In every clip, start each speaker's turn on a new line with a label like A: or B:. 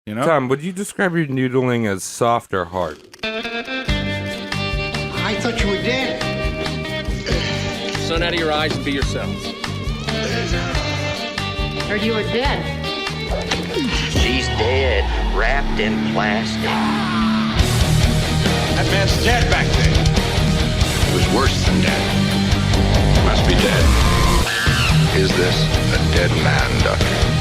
A: You know?
B: Tom, would you describe your noodling as soft or hard?
C: I thought you were dead.
D: Sun out of your eyes and be yourselves.
E: Heard you were dead.
F: She's dead, wrapped in plastic.
C: That man's dead back there.
G: It was worse than dead. Must be dead. Is this a dead man, Doctor?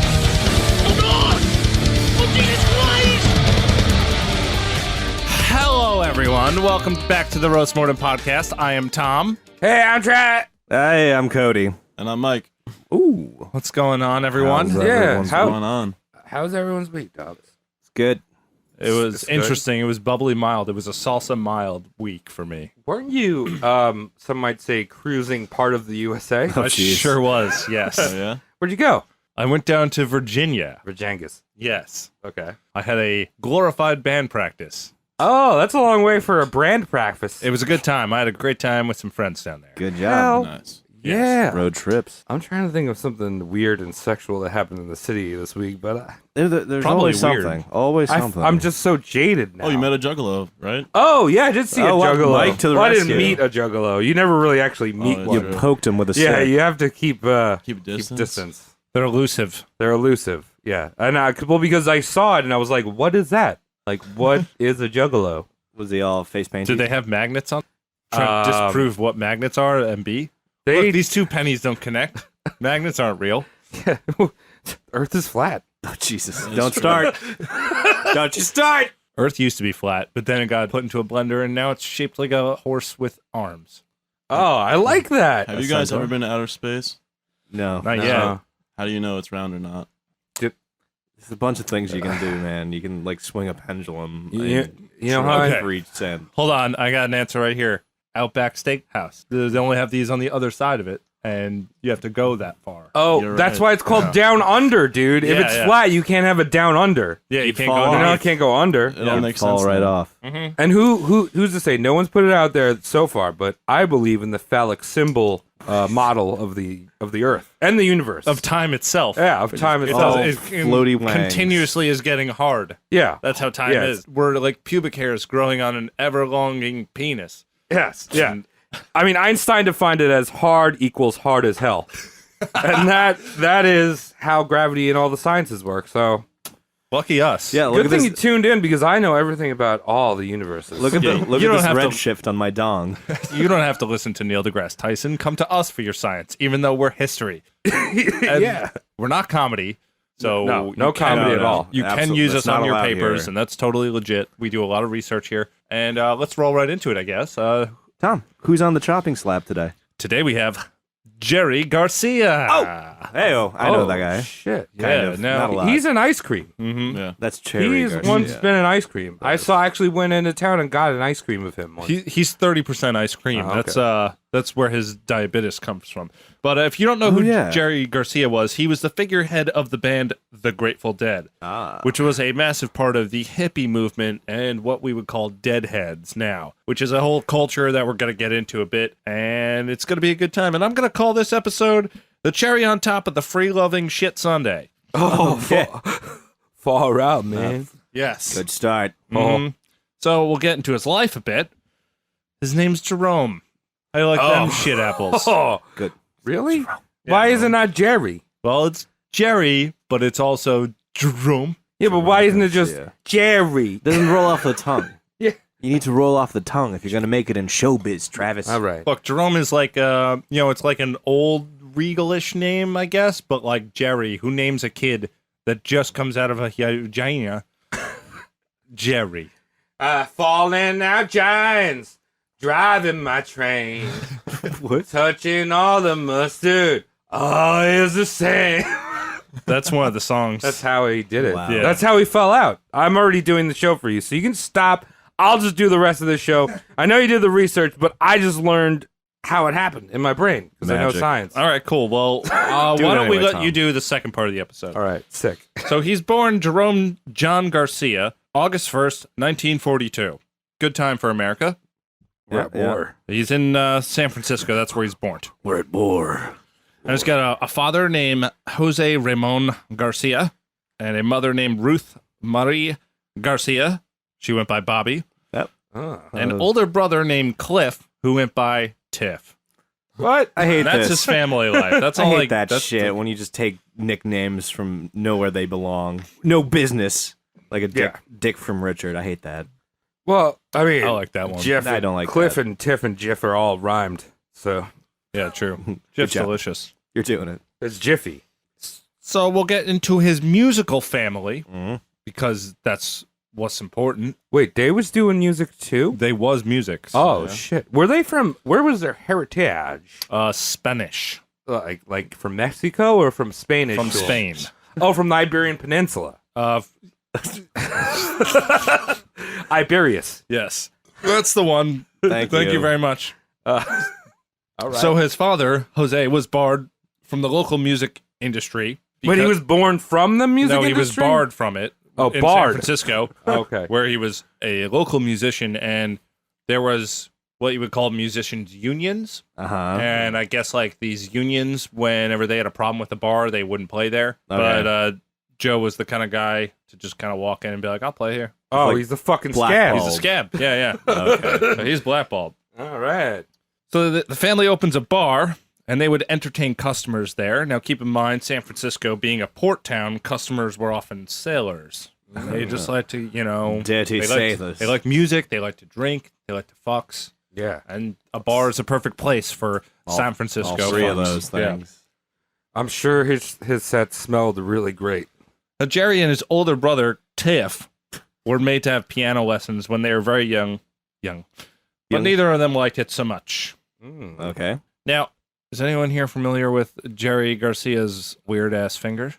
A: Hello, everyone. Welcome back to the Roast Mortem Podcast. I am Tom.
B: Hey, I'm Trent.
H: Hey, I'm Cody.
I: And I'm Mike.
A: Ooh, what's going on, everyone?
I: What's going on?
B: How's everyone's week, dogs?
H: It's good.
A: It was
B: Good.
A: interesting. It was bubbly mild. It was a salsa mild week for me.
B: Weren't you, some might say, cruising part of the USA?
A: I sure was, yes.
I: Oh, yeah?
B: Where'd you go?
A: I went down to Virginia.
B: Virginias.
A: Yes.
B: Okay.
A: I had a glorified band practice.
B: Oh, that's a long way for a brand practice.
A: It was a good time. I had a great time with some friends down there.
H: Good job.
I: Nice.
B: Yeah.
H: Road trips.
B: I'm trying to think of something weird and sexual that happened in the city this week, but
H: There's
A: Probably
H: always
A: weird.
H: something. Always something.
B: I'm just so jaded now.
I: Oh, you met a juggalo, right?
B: Oh, yeah, I did see a
H: Oh,
B: juggalo.
H: Mike to the
B: Well, I
H: rescue.
B: didn't meet a juggalo. You never really actually meet
I: that's
B: one.
I: true.
H: You poked him with a stick.
B: Yeah, you have to keep
I: distance.
B: distance.
A: They're elusive.
B: They're elusive. Yeah, and well, because I saw it and I was like, "What is that? Like, what is a juggalo?"
H: Was he all face painted?
A: Do they have magnets on? Trying to disprove what magnets are and be?
B: They
A: Look, these two pennies don't connect. Magnets aren't real.
B: Earth is flat.
H: Oh, Jesus. Don't start. Don't you start.
A: Earth used to be flat, but then it got put into a blender, and now it's shaped like a horse with arms.
B: Oh, I like that.
I: Have you guys ever been to outer space?
H: No.
A: Not
B: No.
A: yet.
I: How do you know it's round or not?
H: There's a bunch of things you can do, man. You can, like, swing a pendulum.
B: You
H: and
B: know
H: try
B: how I-
H: for each end.
A: Hold on, I got an answer right here. Outback Steakhouse. They only have these on the other side of it, and you have to go that far.
B: Oh,
I: You're
B: that's
I: right.
B: why it's called down under, dude. If
A: Yeah,
B: it's
A: you
B: flat, you can't have a down under.
A: Yeah, you
H: You'd
A: can't
H: fall
A: go
B: You know,
A: underneath.
B: it can't go under.
I: It all makes
H: Fall
I: sense.
H: right
I: then.
H: off.
B: And who's to say? No one's put it out there so far, but I believe in the phallic symbol model of the Earth and the universe.
A: Of time itself.
B: Yeah, of time
A: It
B: itself.
A: does-
H: floaty wangs.
A: continuously is getting hard.
B: Yeah.
A: That's how time
B: Yes.
A: is. We're like pubic hairs growing on an ever-longing penis.
B: Yes. Yeah.
A: And-
B: I mean, Einstein defined it as hard equals hard as hell. And that is how gravity and all the sciences work. So
A: Lucky us.
H: Yeah, look
B: good
H: at
B: thing
H: this.
B: you tuned in because I know everything about all the universes.
H: Look at
A: Yeah,
H: look
A: you
H: at
A: don't
H: this
A: have to-
H: redshift on my dong.
A: You don't have to listen to Neil deGrasse Tyson. Come to us for your science, even though we're history. And
B: Yeah.
A: We're not comedy. So
B: No
A: you
B: comedy
A: can-
B: at all.
A: You can
H: Absolutely.
A: use
H: That's
A: us on
H: not
A: your
H: allowed
A: papers,
H: here.
A: and that's totally legit. We do a lot of research here. And let's roll right into it, I guess.
H: Tom, who's on the chopping slab today?
A: Today we have Jerry Garcia.
H: Hey-oh, I know that guy.
B: Shit.
A: Yeah,
H: Kind of.
A: no,
H: Not a lot.
B: He's an ice cream.
I: Yeah.
H: That's Cherry
B: He's
H: Garcia.
B: once been an ice cream. I actually went into town and got an ice cream of him once.
A: He's 30% ice cream.
B: Oh, okay.
A: That's where his diabetes comes from. But if you don't know who
H: yeah.
A: Jerry Garcia was, he was the figurehead of the band The Grateful Dead, which was a massive part of the hippie movement and what we would call deadheads now, which is a whole culture that we're going to get into a bit, and it's going to be a good time. And I'm going to call this episode the cherry on top of the free-loving shit Sunday.
B: Oh, far out, man.
A: Yes.
H: Good start.
A: Mhm. So we'll get into his life a bit. His name's Jerome. I like them shit apples.
B: Oh,
H: Good.
B: really? Why is it not Jerry?
A: Well, it's Jerry, but it's also Jerome.
B: Yeah, but why isn't it just
H: Garcia.
B: Jerry?
H: Doesn't roll off the tongue.
B: Yeah.
H: You need to roll off the tongue if you're going to make it in showbiz, Travis.
B: All right.
A: Look, Jerome is like, it's like an old regalish name, I guess, but like Jerry, who names a kid that just comes out of a vagina, Jerry.
B: Falling out giants, driving my train, touching all the mustard, all is the same.
A: That's one of the songs.
B: That's how he did it.
H: Wow.
A: Yeah.
B: That's how he fell out. I'm already doing the show for you, so you can stop. I'll just do the rest of the show. I know you did the research, but I just learned how it happened in my brain because I know
H: Magic.
B: science.
A: All right, cool. Well, why
H: it
A: don't we
H: anyway,
A: let
H: Tom.
A: you do the second part of the episode?
B: All right, sick.
A: So he's born Jerome John Garcia, August 1st, 1942. Good time for America.
B: We're at war.
A: He's in San Francisco. That's where he's born.
H: We're at war.
A: And he's got a father named Jose Ramon Garcia and a mother named Ruth Marie Garcia. She went by Bobby.
H: Yep.
A: An older brother named Cliff, who went by Tiff.
B: What?
H: I hate
A: That's
H: this.
A: his family life. That's
H: I
A: all.
H: hate
A: Like
H: that
A: that's
H: shit when you just take nicknames from nowhere they belong. No business. Like a Dick from Richard. I hate that.
B: Well, I mean,
A: I like that one.
B: Jeff,
H: I don't like
B: Cliff
H: that.
B: and Tiff and Jiff are all rhymed, so
A: Yeah, true. Jeff's
H: job.
A: delicious.
H: You're doing it.
B: it's Jiffy.
A: So we'll get into his musical family
H: Mhm.
A: because that's what's important.
B: Wait, they was doing music too?
A: They was music.
B: Oh shit! Were they from? Where was their heritage?
A: Spanish
B: Like from Mexico or from Spanish?
A: from
B: shores?
A: Spain.
B: Oh, from the Iberian Peninsula. Iberius.
A: Yes, that's the one.
H: Thank
A: you
H: you.
A: very much.
B: All right.
A: So his father, Jose, was barred from the local music industry.
B: When he
A: because-
B: was born from the music
A: no, he was
B: industry?
A: barred from it.
B: Oh,
A: in
B: barred.
A: San Francisco,
B: Okay.
A: where he was a local musician, and there was what you would call musicians unions.
H: Uh-huh.
A: And I guess like these unions, whenever they had a problem with the bar, they wouldn't play there.
H: Okay.
A: But Joe was the kind of guy to just kind of walk in and be like, "I'll play here."
B: Oh,
H: Like
B: he's the fucking
H: blackballed.
B: scab.
A: He's a scab. Yeah, yeah.
H: Okay.
A: So he's blackballed.
B: All right.
A: So the family opens a bar, and they would entertain customers there. Now, keep in mind, San Francisco being a port town, customers were often sailors. They just like to,
H: Dirty
A: they
H: sailors.
A: They like music. They like to drink. They like to fucks.
B: Yeah.
A: And a bar is a perfect place for San Francisco.
H: All three of
A: fucks.
H: those
A: Yeah.
H: things.
B: I'm sure his set smelled really great.
A: Now, Jerry and his older brother, Tiff, were made to have piano lessons when they were very young. But
H: Young.
A: neither of them liked it so much.
H: Okay.
A: Now, is anyone here familiar with Jerry Garcia's weird-ass finger?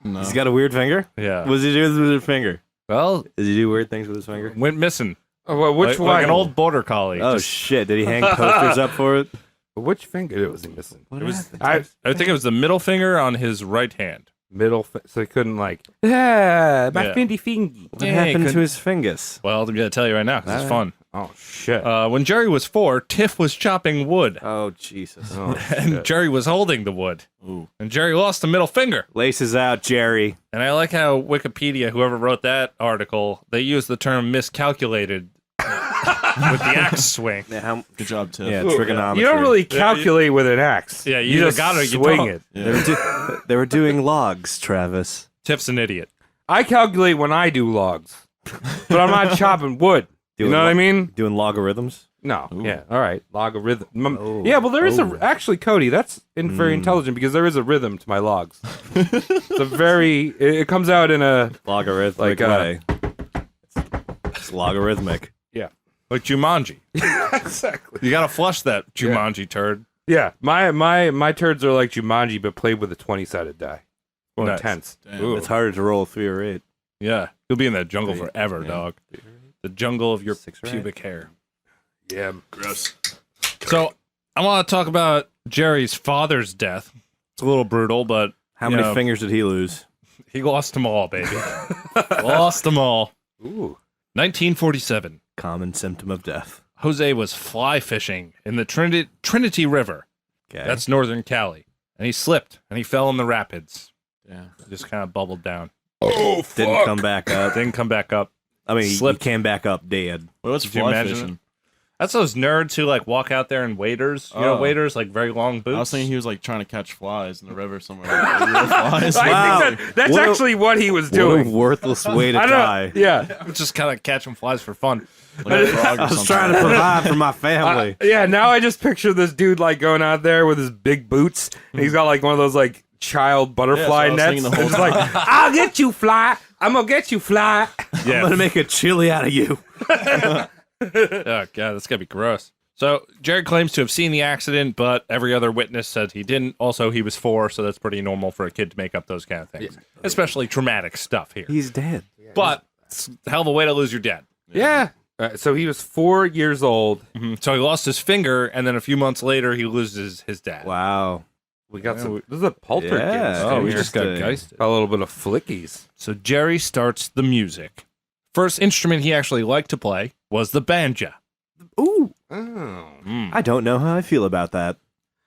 I: No.
H: He's got a weird finger?
A: Yeah.
H: What does he do with his finger?
A: Well,
H: Does he do weird things with his finger?
A: went missing.
B: Oh, well, which
A: like,
B: one?
A: like an old border collie.
H: Oh,
A: Just-
H: shit. Did he hang posters up for it?
B: Which finger was he missing?
H: What
A: It was-
H: happened?
B: I
A: I think it was the middle finger on his right hand.
B: so he couldn't my fingy fingy.
H: What
A: Yeah, he
H: happened
A: could-
H: to his fingers?
A: Well, I'm going to tell you right now because it's fun.
B: Oh shit.
A: When Jerry was 4, Tiff was chopping wood,
H: Oh, Jesus.
B: Oh,
A: and
B: shit.
A: Jerry was holding the wood.
I: Ooh.
A: And Jerry lost the middle finger.
H: Laces out, Jerry.
A: And I like how Wikipedia, whoever wrote that article, they used the term miscalculated with the axe swing.
H: Yeah,
I: Good job, Tiff.
H: yeah trigonometry.
B: You don't really calculate with an axe.
A: Yeah, you
B: you
A: either
B: just
A: got it or you
B: swing
A: don't.
B: it.
I: Yeah.
H: They were doing logs, Travis.
A: Tiff's an idiot.
B: I calculate when I do logs, but I'm not chopping wood. You
H: Doing
B: know what I mean?
H: Doing logarithms?
B: No.
I: Ooh.
B: Yeah. All right. Logarithm.
H: Oh.
B: Yeah. Well, there is
H: Oh.
B: actually, Cody. That's very intelligent because there is a rhythm to my logs. It's a very. It comes out in a.
H: Logarithmic
B: Like,
H: way. It's logarithmic.
B: Yeah.
A: Like Jumanji.
B: Exactly.
A: You got to flush that Jumanji turd.
B: Yeah. My turds are like Jumanji, but played with a 20-sided die. More
A: Nice.
B: intense.
I: Damn.
H: It's harder to roll 3 or 8.
A: Yeah. You'll be in that jungle forever,
H: Yeah.
A: dog. The jungle of your
H: 6 or 8.
A: pubic hair.
B: Yeah.
I: Gross.
A: So I want to talk about Jerry's father's death. It's a little brutal, but
H: How
A: you
H: many
A: know,
H: fingers did he lose?
A: he lost them all, baby. Lost them all.
B: Ooh.
A: 1947.
H: Common symptom of death.
A: Jose was fly fishing in the Trinity River.
H: Okay.
A: That's northern Cali. And he slipped and he fell in the rapids.
I: Yeah.
A: Just kind of bubbled down.
B: Oh, fuck.
H: Didn't come back up.
A: Didn't come back up.
H: I mean, he
A: Slipped.
H: came back up dead.
I: Well, what's
A: Could you
I: fly
A: imagine
I: fishing?
A: That's those nerds who like walk out there in waders. You know,
I: Oh.
A: waders, like very long boots.
I: I was thinking he was like trying to catch flies in the river somewhere. Like, real flies.
B: I
H: Wow.
B: think that's
H: What a-
B: actually what he was
H: What a
B: doing.
H: worthless way to
B: I
H: die.
B: don't. Yeah.
A: just kind of catching flies for fun.
I: Like a frog or
H: I was
I: something.
H: trying to provide for my family.
B: Yeah. Now I just picture this dude like going out there with his big boots, and he's got like one of those like child butterfly
I: Yeah, so I was
B: nets.
I: thinking the
B: And
I: whole
B: just like, I'll get you, fly. I'm gonna get you, fly.
H: I'm
A: Yeah.
H: gonna make a chili out of you.
A: Oh god, that's gotta be gross. So Jerry claims to have seen the accident, but every other witness said he didn't. Also, he was 4, so that's pretty normal for a kid to make up those kind of things, especially traumatic stuff here.
H: He's dead.
A: But it's a hell of a way to lose your dad.
B: Yeah. So he was 4 years old.
A: So he lost his finger, and then a few months later, he loses his dad.
H: Wow.
B: We got some. This is a poltergeist.
H: Yeah.
A: Oh, we
B: here.
A: just got
H: Interesting.
A: geisted.
B: A little bit of flickies.
A: So Jerry starts the music. First instrument he actually liked to play was the banjo.
H: Ooh.
B: Oh.
H: I don't know how I feel about that.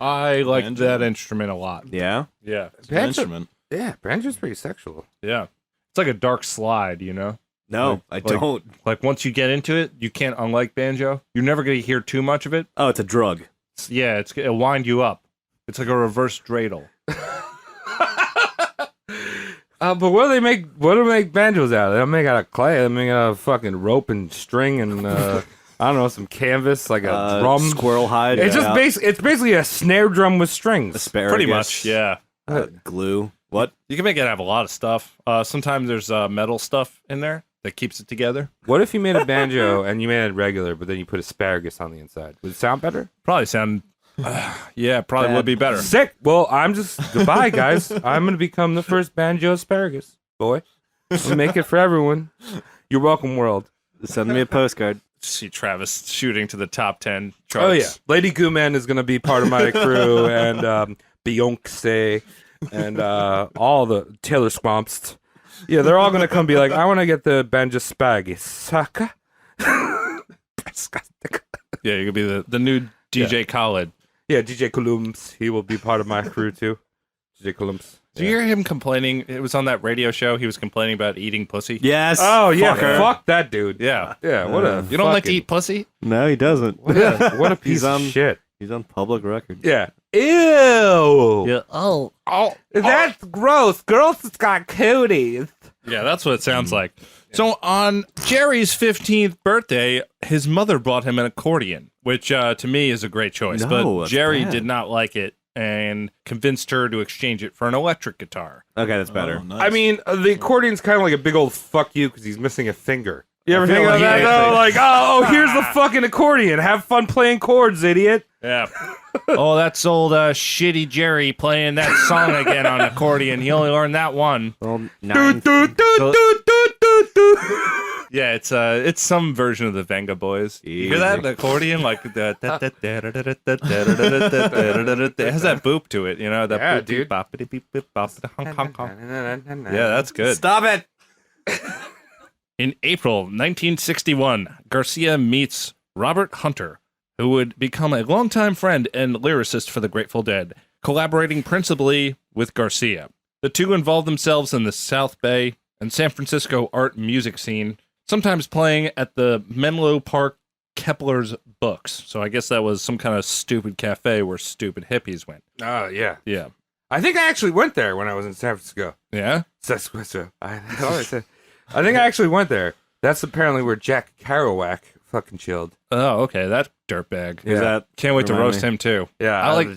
A: I like
I: Banjo.
A: that instrument a lot.
H: Yeah.
A: Yeah.
I: It's an instrument.
B: Yeah, banjo's pretty sexual.
A: Yeah. It's It's like a dark slide, you know?
H: No, I don't.
A: Like once you get into it, you can't unlike banjo. You're never going to hear too much of it.
H: Oh, it's a drug.
A: It'll wind you up. It's like a reverse dreidel.
B: But what do they make? What do they make banjos out of? They don't make out of clay. They make out of fucking rope and string and I don't know, some canvas like a drum,
H: squirrel hide.
B: It's just it's basically a snare drum with strings.
H: Asparagus.
A: Pretty much, yeah.
H: Glue. What?
A: You can make it have a lot of stuff. Sometimes there's metal stuff in there that keeps it together.
B: What if you made a banjo and you made it regular, but then you put asparagus on the inside? Would it sound better?
A: Probably sound. Probably would be better.
B: Sick. Well, I'm just goodbye, guys. I'm gonna become the first banjo asparagus boy. I'll make it for everyone. You're welcome, world.
H: Send me a postcard.
A: See Travis shooting to the top 10 charts.
B: Oh yeah, Lady Goo Man is gonna be part of my crew, and Beyonce, and all the Taylor Swamps. Yeah, they're all gonna come be like, I want to get the banjo asparagus. Sucker.
A: Yeah, you could be the new DJ Khaled.
B: Yeah, DJ Columns. He will be part of my crew too. DJ Columns.
A: Did you hear him complaining? It was on that radio show. He was complaining about eating pussy.
H: Yes.
B: Oh yeah,
H: fucker.
B: fuck that dude.
A: Yeah.
B: Yeah, what a
A: You don't like to
B: fucking-
A: eat pussy?
H: No, he doesn't.
B: what a piece
H: He's on-
B: of shit.
H: He's on public record.
B: Yeah. Ew.
A: Yeah. Oh.
B: That's gross. Girls has got cooties.
A: Yeah, that's what it sounds like. So on Jerry's 15th birthday, his mother bought him an accordion, which to me is a great choice.
H: No,
A: but
H: that's
A: Jerry
H: bad.
A: did not like it and convinced her to exchange it for an electric guitar.
H: Okay, that's better.
I: Oh, nice.
B: I mean, the accordion's kind of like a big old fuck you because he's missing a finger. You ever
H: feel
B: think of
H: like
B: that?
H: he-
B: Though? Like, here's the fucking accordion. Have fun playing chords, idiot.
A: Yeah. Oh, that's old shitty Jerry playing that song again on accordion. He only learned that one.
H: Well,
B: Do,
H: nine.
B: do, do, do, do, do, do.
A: Yeah, it's some version of the Venga Boys. You hear that? The accordion? Like the it has that boop to it, you know? That
B: Yeah,
A: boop,
B: dude.
A: boppity beep boop boppity honk honk honk. Yeah, that's good.
H: Stop it.
A: In April 1961, Garcia meets Robert Hunter, who would become a longtime friend and lyricist for the Grateful Dead, collaborating principally with Garcia. The two involved themselves in the South Bay and San Francisco art and music scene, sometimes playing at the Menlo Park Kepler's Books. So I guess that was some kind of stupid cafe where stupid hippies went.
B: Oh, yeah.
A: Yeah.
B: I think I actually went there when I was in San Francisco.
A: Yeah?
B: I think I actually went there. That's apparently where Jack Kerouac fucking chilled.
A: Oh, okay. That dirtbag.
H: Is that
A: Can't wait to
H: remind
A: roast
H: me?
A: him too.
B: Yeah,
A: I like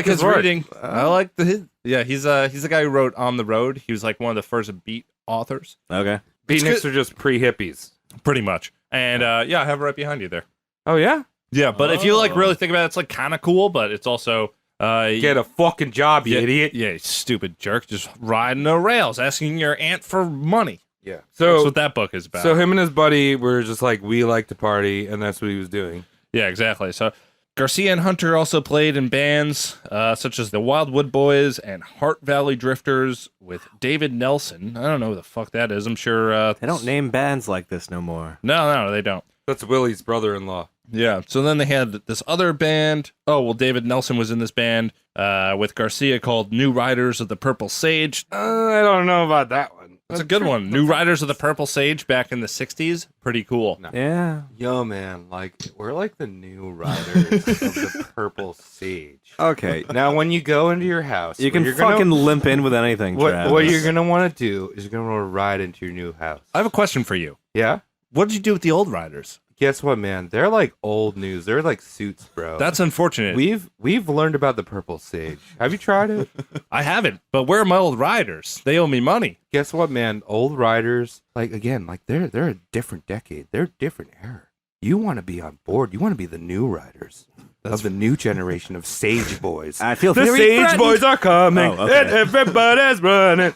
A: his
B: work.
A: reading. I like his. Yeah, he's the guy who wrote On the Road. He was like one of the first beat authors,
H: Okay.
B: Beatniks are just pre-hippies.
A: pretty much. And yeah, I have it right behind you there.
B: Oh, yeah?
A: Yeah, but if you like really think about it, it's like kind of cool, but it's also
B: Get a fucking job, you
A: yeah,
B: idiot.
A: Yeah, you stupid jerk, just riding the rails, asking your aunt for money.
B: Yeah.
A: That's
B: So,
A: what that book is about.
B: so him and his buddy were just like, we like to party, and that's what he was doing.
A: Yeah, exactly. So Garcia and Hunter also played in bands such as the Wildwood Boys and Heart Valley Drifters with David Nelson. I don't know who the fuck that is. I'm sure
H: They don't name bands like this no more.
A: No, they don't.
B: That's Willie's brother-in-law.
A: Yeah. So then they had this other band. Oh, well, David Nelson was in this band with Garcia called New Riders of the Purple Sage.
B: I don't know about that one.
A: That's a good one. New Riders of the Purple Sage back in the 60s. Pretty cool.
B: No.
H: Yeah.
B: Yo, man, like, we're like the new riders of the Purple Sage.
H: Okay.
B: Now, when you go into your house,
H: You can
B: you're
H: fucking
B: gonna,
H: limp in with anything, Travis.
B: what you're gonna want to do is you're gonna want to ride into your new house.
A: I have a question for you.
B: Yeah.
A: What did you do with the old Riders?
B: Guess what, man? They're like old news. They're like suits, bro.
A: That's unfortunate.
B: We've learned about the Purple Sage. Have you tried it?
A: I haven't, but where are my old Riders? They owe me money.
B: Guess what, man? Old riders, like again, like they're a different decade. They're a different era. You want to be on board. You want to be the new riders of the new generation of Sage Boys.
H: I feel
B: the
H: very
B: Sage
H: threatened.
B: Boys are coming,
H: Oh, okay.
B: and everybody's running.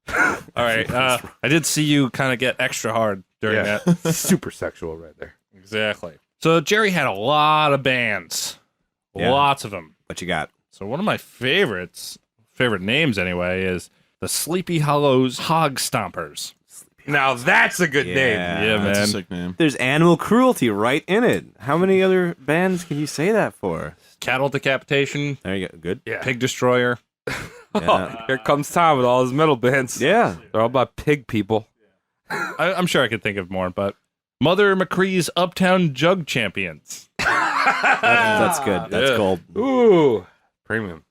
A: All right. I did see you kind of get extra hard during that.
B: Super sexual right there.
A: Exactly. So Jerry had a lot of bands.
H: Yeah.
A: Lots of them.
H: What you got?
A: So one of my favorite names anyway, is the Sleepy Hollows Hog Stompers.
B: Now that's a good name.
A: Yeah,
I: That's a
A: man.
I: sick name.
H: There's animal cruelty right in it. How many other bands can you say that for?
A: Cattle Decapitation,
H: There you go. Good.
B: Yeah.
A: Pig Destroyer.
H: Yeah.
B: Here comes Tom with all his metal bands.
H: Yeah.
B: They're all about pig people.
A: I'm sure I could think of more, but Mother McCree's Uptown Jug Champions.
H: That's good. That's
B: Yeah.
H: gold.
B: Ooh, premium.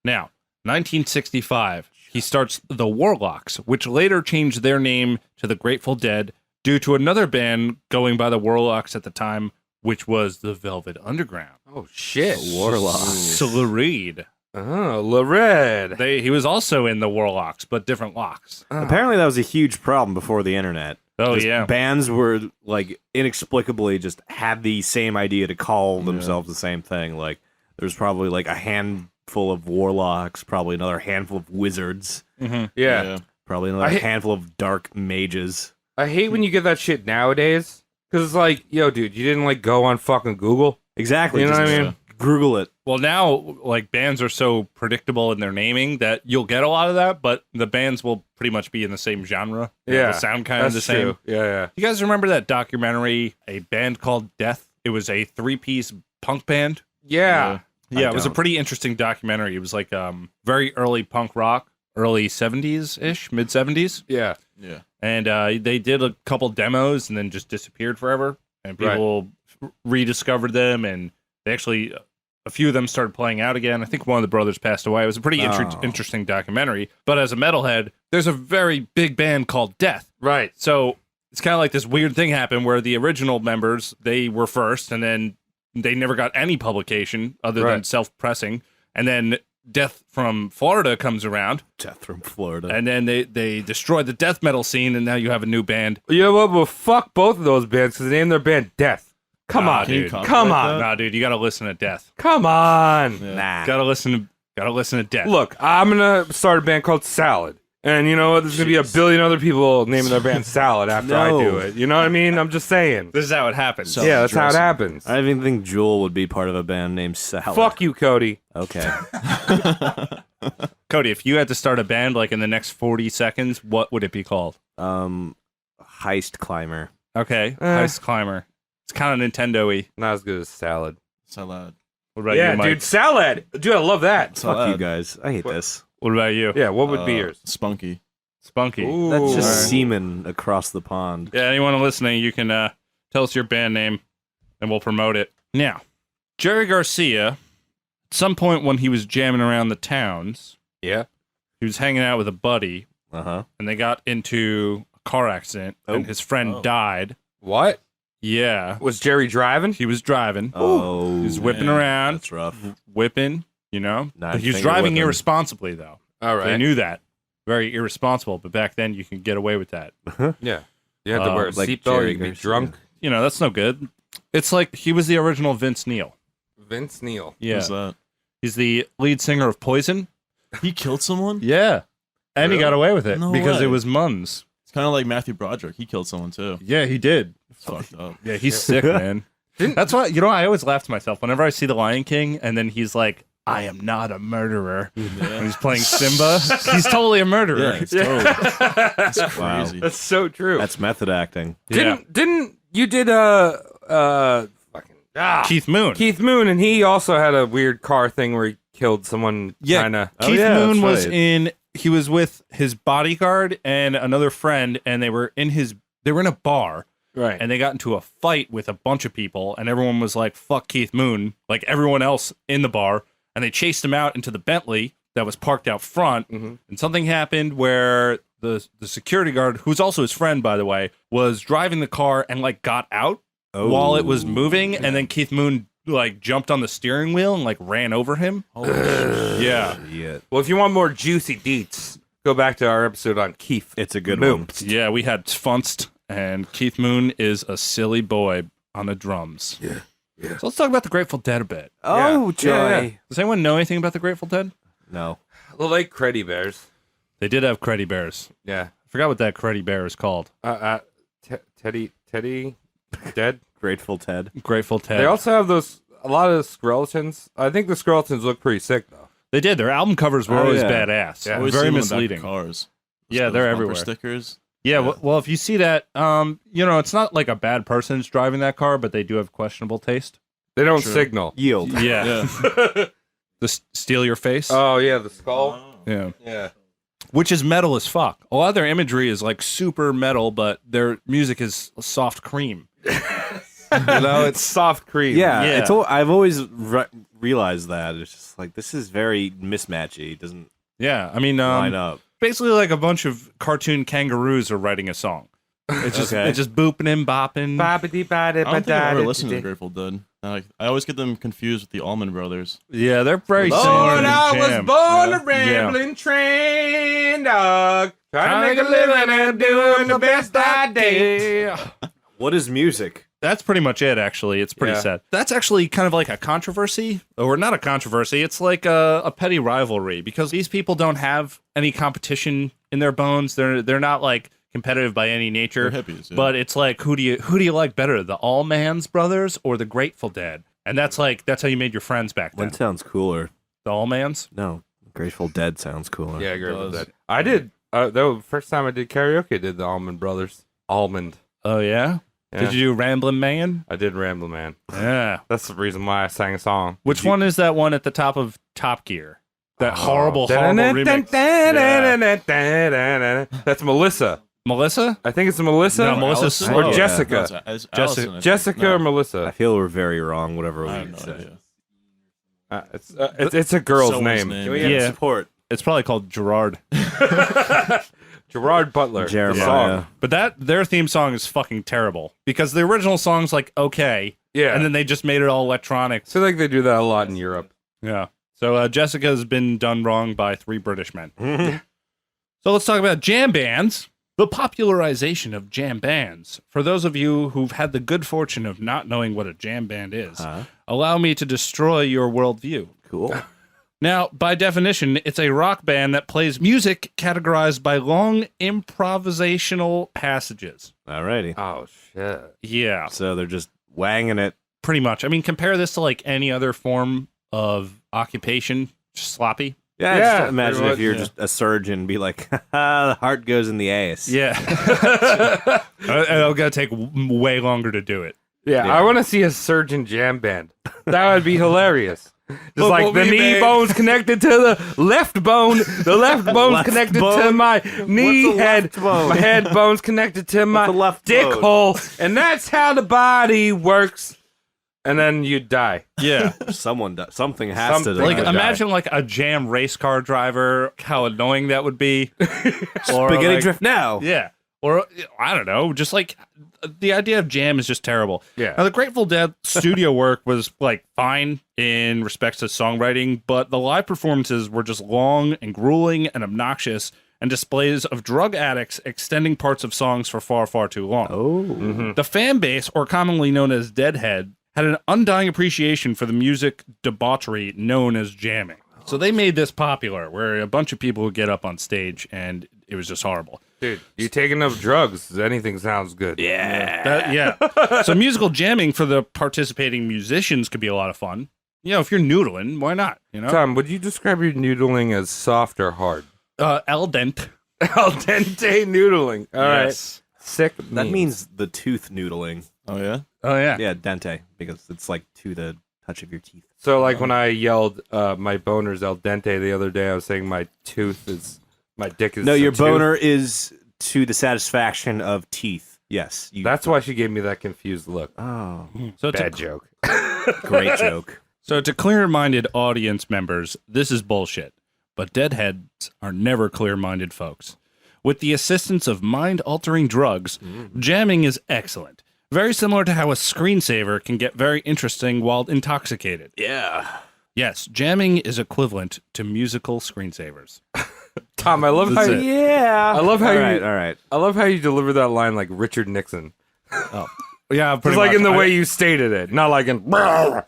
A: Now, 1965, he starts the Warlocks, which later changed their name to the Grateful Dead due to another band going by the Warlocks at the time, which was the Velvet Underground.
B: Oh shit.
H: Warlock.
A: So Reed.
B: Oh, Lared.
A: He was also in the Warlocks, but different locks.
H: Apparently, that was a huge problem before the internet.
A: Oh,
H: Just
A: yeah.
H: bands were like inexplicably just had the same idea to call themselves the same thing. Like there's probably like a handful of warlocks, probably another handful of wizards,
B: Yeah.
H: probably another handful of dark mages.
B: I hate when you get that shit nowadays. Because it's like, yo, dude, you didn't like go on fucking Google.
H: Exactly.
B: You know
H: just
B: what I mean?
H: Google it.
A: Well, now, like, bands are so predictable in their naming that you'll get a lot of that, but the bands will pretty much be in the same genre.
B: Yeah.
A: They'll sound kind of
B: That's
A: the same.
B: true. Yeah.
A: You guys remember that documentary, A Band Called Death? It was a 3-piece punk band.
B: Yeah.
A: Yeah, it was a pretty interesting documentary. It was like very early punk rock, early 70s-ish, mid-70s.
B: Yeah.
I: Yeah.
A: And they did a couple demos and then just disappeared forever. And people rediscovered them, and they actually, a few of them started playing out again. I think one of the brothers passed away. It was a pretty interesting documentary. But as a metalhead, there's a very big band called Death.
B: Right.
A: So it's kind of like this weird thing happened where the original members, they were first, and then they never got any publication other than self-pressing. And then Death from Florida comes around,
H: Death from Florida.
A: and then they destroyed the death metal scene, and now you have a new band.
B: You know what? Well, fuck both of those bands because they named their band Death. Come on,
A: dude.
B: Come on.
A: Nah, dude, you gotta listen to Death.
B: Come on.
H: Nah.
A: Gotta listen to Death.
B: Look, I'm going to start a band called Salad. And you know what? There's going to be a billion other people naming their band Salad after I do it. You know what I mean? I'm just saying.
A: This is how it happens.
B: Yeah, that's how it happens.
H: I don't even think Jewel would be part of a band named Salad.
B: Fuck you, Cody.
H: Okay.
A: Cody, if you had to start a band like in the next 40 seconds, what would it be called?
H: Heist Climber.
A: Okay, Heist Climber. It's kind of Nintendo-y.
B: Not as good as Salad.
I: Salad.
A: What about
B: Yeah,
A: you, Mike?
B: dude, Salad. Dude, I love that.
H: Fuck you guys. I hate this.
A: What about you?
B: Yeah, what would be yours?
I: Spunky.
A: Spunky.
B: Ooh.
H: That's just
A: Alright.
H: semen across the pond.
A: Yeah, anyone listening, you can tell us your band name, and we'll promote it. Now, Jerry Garcia, at some point when he was jamming around the towns,
B: Yeah.
A: he was hanging out with a buddy,
H: Uh-huh.
A: and they got into a car accident, and his friend died.
B: What?
A: Yeah.
B: Was Jerry driving?
A: He was driving.
H: Oh.
A: He was whipping around,
H: That's rough.
A: whipping, you know. But he was
H: Nine-finger
A: driving
H: whipping.
A: irresponsibly, though.
B: All
A: They knew that. Very irresponsible, but back then you could get away with that.
B: Yeah. You had to wear a
H: like
B: seatbelt,
H: Jerry
B: you'd be
H: Garcia.
B: drunk.
A: You know, that's no good. It's like he was the original Vince Neil.
B: Vince Neil.
A: Yeah.
I: Who's that?
A: He's the lead singer of Poison.
I: He killed someone?
A: Yeah. And he got away with it
I: No
A: because
I: way.
A: it was Mums.
I: It's kind of like Matthew Broderick. He killed someone too.
A: Yeah, he did.
I: It's fucked up.
A: Yeah, he's sick, man. That's why, you know, I always laugh to myself whenever I see The Lion King and then he's like, I am not a murderer. And he's playing Simba. He's totally a murderer.
I: Yeah, it's totally. It's crazy.
B: That's so true.
H: That's method acting.
A: Yeah.
B: Didn't you did
A: Keith Moon.
B: Keith Moon, and he also had a weird car thing where he killed someone.
A: Yeah,
B: Kinda.
A: Keith
H: yeah,
A: Moon
H: that's
A: was
H: right.
A: he was with his bodyguard and another friend, and they were in a bar.
B: Right.
A: And they got into a fight with a bunch of people, and everyone was like, fuck Keith Moon, like everyone else in the bar. And they chased him out into the Bentley that was parked out front.
B: Mhm.
A: And something happened where the security guard, who's also his friend, by the way, was driving the car and like got out while it was moving. And then Keith Moon like jumped on the steering wheel and like ran over him.
I: Holy shit.
A: Yeah.
H: Yeah.
B: Well, if you want more juicy deets, go back to our episode on Keith.
H: It's a good
B: Moon.
H: one.
A: Yeah, we had Funst, and Keith Moon is a silly boy on the drums. Yeah. So let's talk about the Grateful Dead a bit.
H: Oh, joy.
B: Yeah.
A: Does anyone know anything about the Grateful Dead?
H: No.
B: The Lake Creddy Bears.
A: They did have Creddy Bears.
B: Yeah.
A: I forgot what that Creddy Bear is called.
B: Teddy, dead.
H: Grateful Ted.
A: Grateful Ted.
B: They also have a lot of skeletons. I think the skeletons look pretty sick though.
A: They did. Their album covers were
H: Oh,
A: always
H: yeah.
A: badass.
B: Yeah.
I: Always
A: Very
I: see them in the back of
A: misleading.
I: Cars.
A: Yeah,
I: Those
A: they're
I: bumper
A: everywhere.
I: Stickers.
A: Yeah, well, if you see that, you know, it's not like a bad person's driving that car, but they do have questionable taste.
B: They don't
I: True.
B: signal.
H: Yield.
A: Yeah.
I: Yeah.
A: Steal Your Face.
B: Oh yeah, the skull.
A: Yeah.
B: Yeah.
A: Which is metal as fuck. A lot of their imagery is like super metal, but their music is soft cream.
B: It's soft cream.
H: Yeah,
A: Yeah.
H: I've always realized that. It's just like, this is very mismatchy. It doesn't
A: Yeah, I mean,
H: line up.
A: basically like a bunch of cartoon kangaroos are writing a song. It's just
H: Okay.
A: it's just booping and bopping.
I: I don't think I've ever listened to the Grateful Dead. I always get them confused with the Allman Brothers.
A: Yeah, they're very similar.
B: Lord,
A: to
B: I was
A: Jam.
B: born
A: Yeah.
B: a rambling train dog, trying to make a living and doing the best I did.
H: What is music?
A: That's pretty much it, actually. It's pretty
B: Yeah.
A: sad. That's actually kind of like a controversy, or not a controversy. It's like a petty rivalry because these people don't have any competition in their bones. They're not like competitive by any nature.
I: They're hippies, yeah.
A: But it's like, who do you like better, the Allman's Brothers or the Grateful Dead? And that's how you made your friends back then.
H: One sounds cooler.
A: The Allmans.
H: No, Grateful Dead sounds cooler.
B: Yeah, I agree with
I: does.
B: that. I did. The first time I did karaoke, I did the Almond Brothers. Almond.
A: Oh yeah?
B: Yeah.
A: Did you do Ramblin' Man?
B: I did Ramble Man.
A: Yeah.
B: That's the reason why I sang a song.
A: Which one is that one at the top of Top Gear? That horrible remix. Yeah.
B: That's Melissa.
A: Melissa?
B: I think it's Melissa.
A: No, Melissa's
I: Allison?
A: slow.
B: Or
A: Yeah.
B: Jessica.
I: No, it's Allison, I think.
B: Jessica or
H: I
B: Melissa.
H: feel we're very wrong, whatever
I: I
H: we
I: have no
H: say.
I: idea.
B: It's a girl's
I: Someone's
B: name.
H: Can we get
A: Yeah.
H: support?
A: It's probably called Gerard.
B: Gerard Butler. the
H: Jeremiah.
B: song.
A: But their theme song is fucking terrible because the original song's like okay,
B: Yeah.
A: and then they just made it all electronic.
B: I feel like they do that a lot in Europe.
A: Yeah. So Jessica has been done wrong by 3 British men. So let's talk about jam bands. The popularization of jam bands. For those of you who've had the good fortune of not knowing what a jam band is, allow me to destroy your worldview.
H: Cool.
A: Now, by definition, it's a rock band that plays music categorized by long improvisational passages.
H: Alrighty.
B: Oh shit.
A: Yeah,
H: So they're just wanging it.
A: pretty much. I mean, compare this to like any other form of occupation, just sloppy.
H: Yeah,
B: Yeah,
H: just imagine
B: pretty
H: if you're
B: much,
H: just a surgeon, be like, the heart goes in the ass.
A: Yeah. And it'll gotta take way longer to do it.
B: Yeah, I want to see a surgeon jam band. That would be hilarious. Just like
A: what
B: the
A: we
B: knee
A: made-
B: bone's connected to the left bone. The left bone's
H: Left
B: connected to
H: bone?
B: my knee
H: What's a
B: head.
H: left bone?
B: My head bone's connected to my
H: a left
B: dick
H: bone?
B: hole. And that's how the body works. And then you die.
A: Yeah.
H: Something has to
B: Something.
H: die.
A: Like,
B: die.
A: imagine like a jam race car driver, how annoying that would be. Or
H: Spaghetti
A: like-
H: drift now.
A: Yeah. Or, I don't know, just like the idea of jam is just terrible.
B: Yeah.
A: Now, the Grateful Dead studio work was like fine in respects to songwriting, but the live performances were just long and grueling and obnoxious, and displays of drug addicts extending parts of songs for far, far too long.
H: Oh.
A: The fan base, or commonly known as Deadhead, had an undying appreciation for the music debauchery known as jamming. So they made this popular, where a bunch of people would get up on stage, and it was just horrible.
B: Dude, you take enough drugs, anything sounds good.
A: Yeah. So musical jamming for the participating musicians could be a lot of fun. You know, if you're noodling, why not? You know,
B: Tom, would you describe your noodling as soft or hard?
A: al dente.
B: Al dente noodling. All right.
A: Yes.
B: Sick.
H: That means the tooth noodling.
I: Oh yeah.
A: Oh yeah.
H: Yeah, dente, because it's like to the touch of your teeth.
B: So, like when I yelled, "My boner's al dente" the other day, I was saying my dick is.
H: No,
B: a
H: your
B: tooth.
H: boner is to the satisfaction of teeth. Yes.
B: That's why she gave me that confused look.
H: Oh,
A: So
B: Bad joke.
H: great joke.
A: So to clear-minded audience members, this is bullshit. But Deadheads are never clear-minded folks. With the assistance of mind-altering drugs, jamming is excellent. Very similar to how a screensaver can get very interesting while intoxicated.
H: Yeah.
A: Yes, jamming is equivalent to musical screensavers.
B: Tom, I love how
A: That's
B: you,
A: it.
H: Yeah.
B: I love how
H: all
B: you-
H: right, all right.
B: I love how you deliver that line like Richard Nixon.
A: Yeah,
B: Just like in the way you stated it, not like in.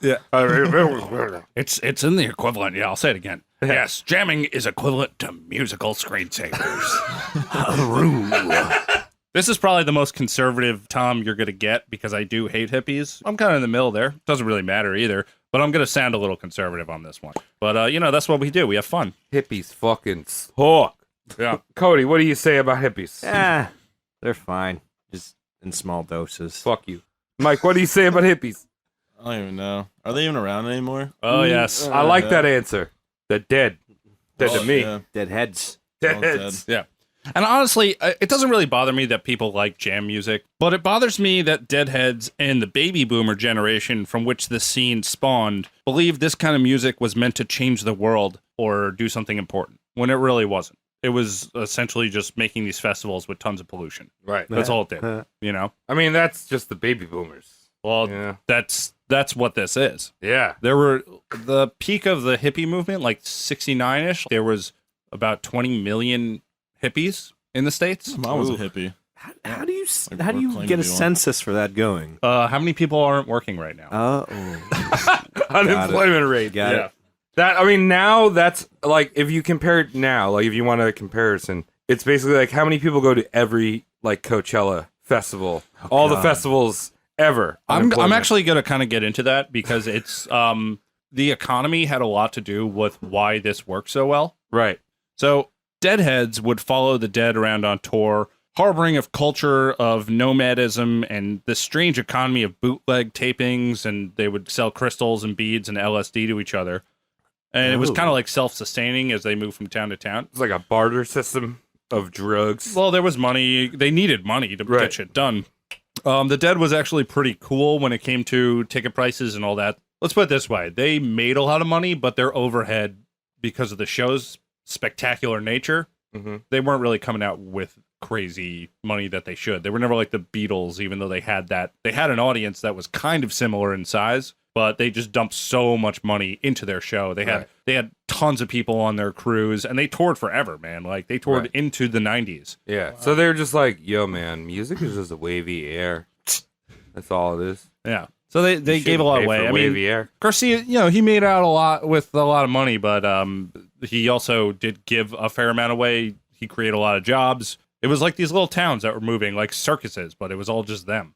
A: Yeah. It's in the equivalent. Yeah, I'll say it again. Yes, jamming is equivalent to musical screensavers. This is probably the most conservative Tom you're going to get because I do hate hippies. I'm kind of in the middle there. Doesn't really matter either, but I'm going to sound a little conservative on this one. But, that's what we do. We have fun.
B: Hippies fucking suck.
A: Yeah.
B: Cody, what do you say about hippies?
H: Yeah, they're fine. Just in small doses.
B: Fuck you. Mike, what do you say about hippies?
I: I don't even know. Are they even around anymore?
A: Oh, yes.
B: I like that answer. They're dead. Dead to me.
I: Yeah.
H: Dead heads.
B: Dead
I: All
B: heads.
A: Yeah. And honestly, it doesn't really bother me that people like jam music, but it bothers me that deadheads and the baby boomer generation from which this scene spawned believe this kind of music was meant to change the world or do something important, when it really wasn't. It was essentially just making these festivals with tons of pollution.
B: Right.
A: That's all it did, you know?
B: I mean, that's just the baby boomers.
A: Well,
B: Yeah.
A: that's what this is.
B: Yeah.
A: There were the peak of the hippie movement, like 69-ish, there was about 20 million hippies in the States.
I: Mom was a hippie.
H: How do you
I: Like,
H: how do
I: we're
H: you
I: claiming
H: get a
I: to be one.
H: census for that going?
A: How many people aren't working right now?
B: Unemployment rate.
H: Got
A: Yeah.
H: it.
B: That, I mean, now that's like, if you compare it now, like if you want a comparison, it's basically like how many people go to every like Coachella festival, all the festivals ever.
A: I'm
B: Unemployment.
A: actually going to kind of get into that because it's the economy had a lot to do with why this worked so well.
B: right.
A: So Deadheads would follow the dead around on tour, harboring a culture of nomadism and this strange economy of bootleg tapings, and they would sell crystals and beads and LSD to each other. And it was kind of like self-sustaining as they moved from town to town.
B: It's like a barter system of drugs.
A: Well, there was money. They needed money to
B: Right.
A: get shit done. The Dead was actually pretty cool when it came to ticket prices and all that. Let's put it this way. They made a lot of money, but their overhead, because of the show's spectacular nature, they weren't really coming out with crazy money that they should. They were never like the Beatles, even though they had that. They had an audience that was kind of similar in size, but they just dumped so much money into their show. They had tons of people on their crews, and they toured forever, man. Like they toured
B: Right.
A: into the 90s.
B: Yeah. So they were just like, yo, man, music is just a wavy air. That's all it is.
A: Yeah. So they gave a lot
B: Pay
A: away.
B: for
A: I mean,
B: wavy air.
A: Garcia, he made out a lot with a lot of money, but he also did give a fair amount away. He created a lot of jobs. It was like these little towns that were moving, like circuses, but it was all just them.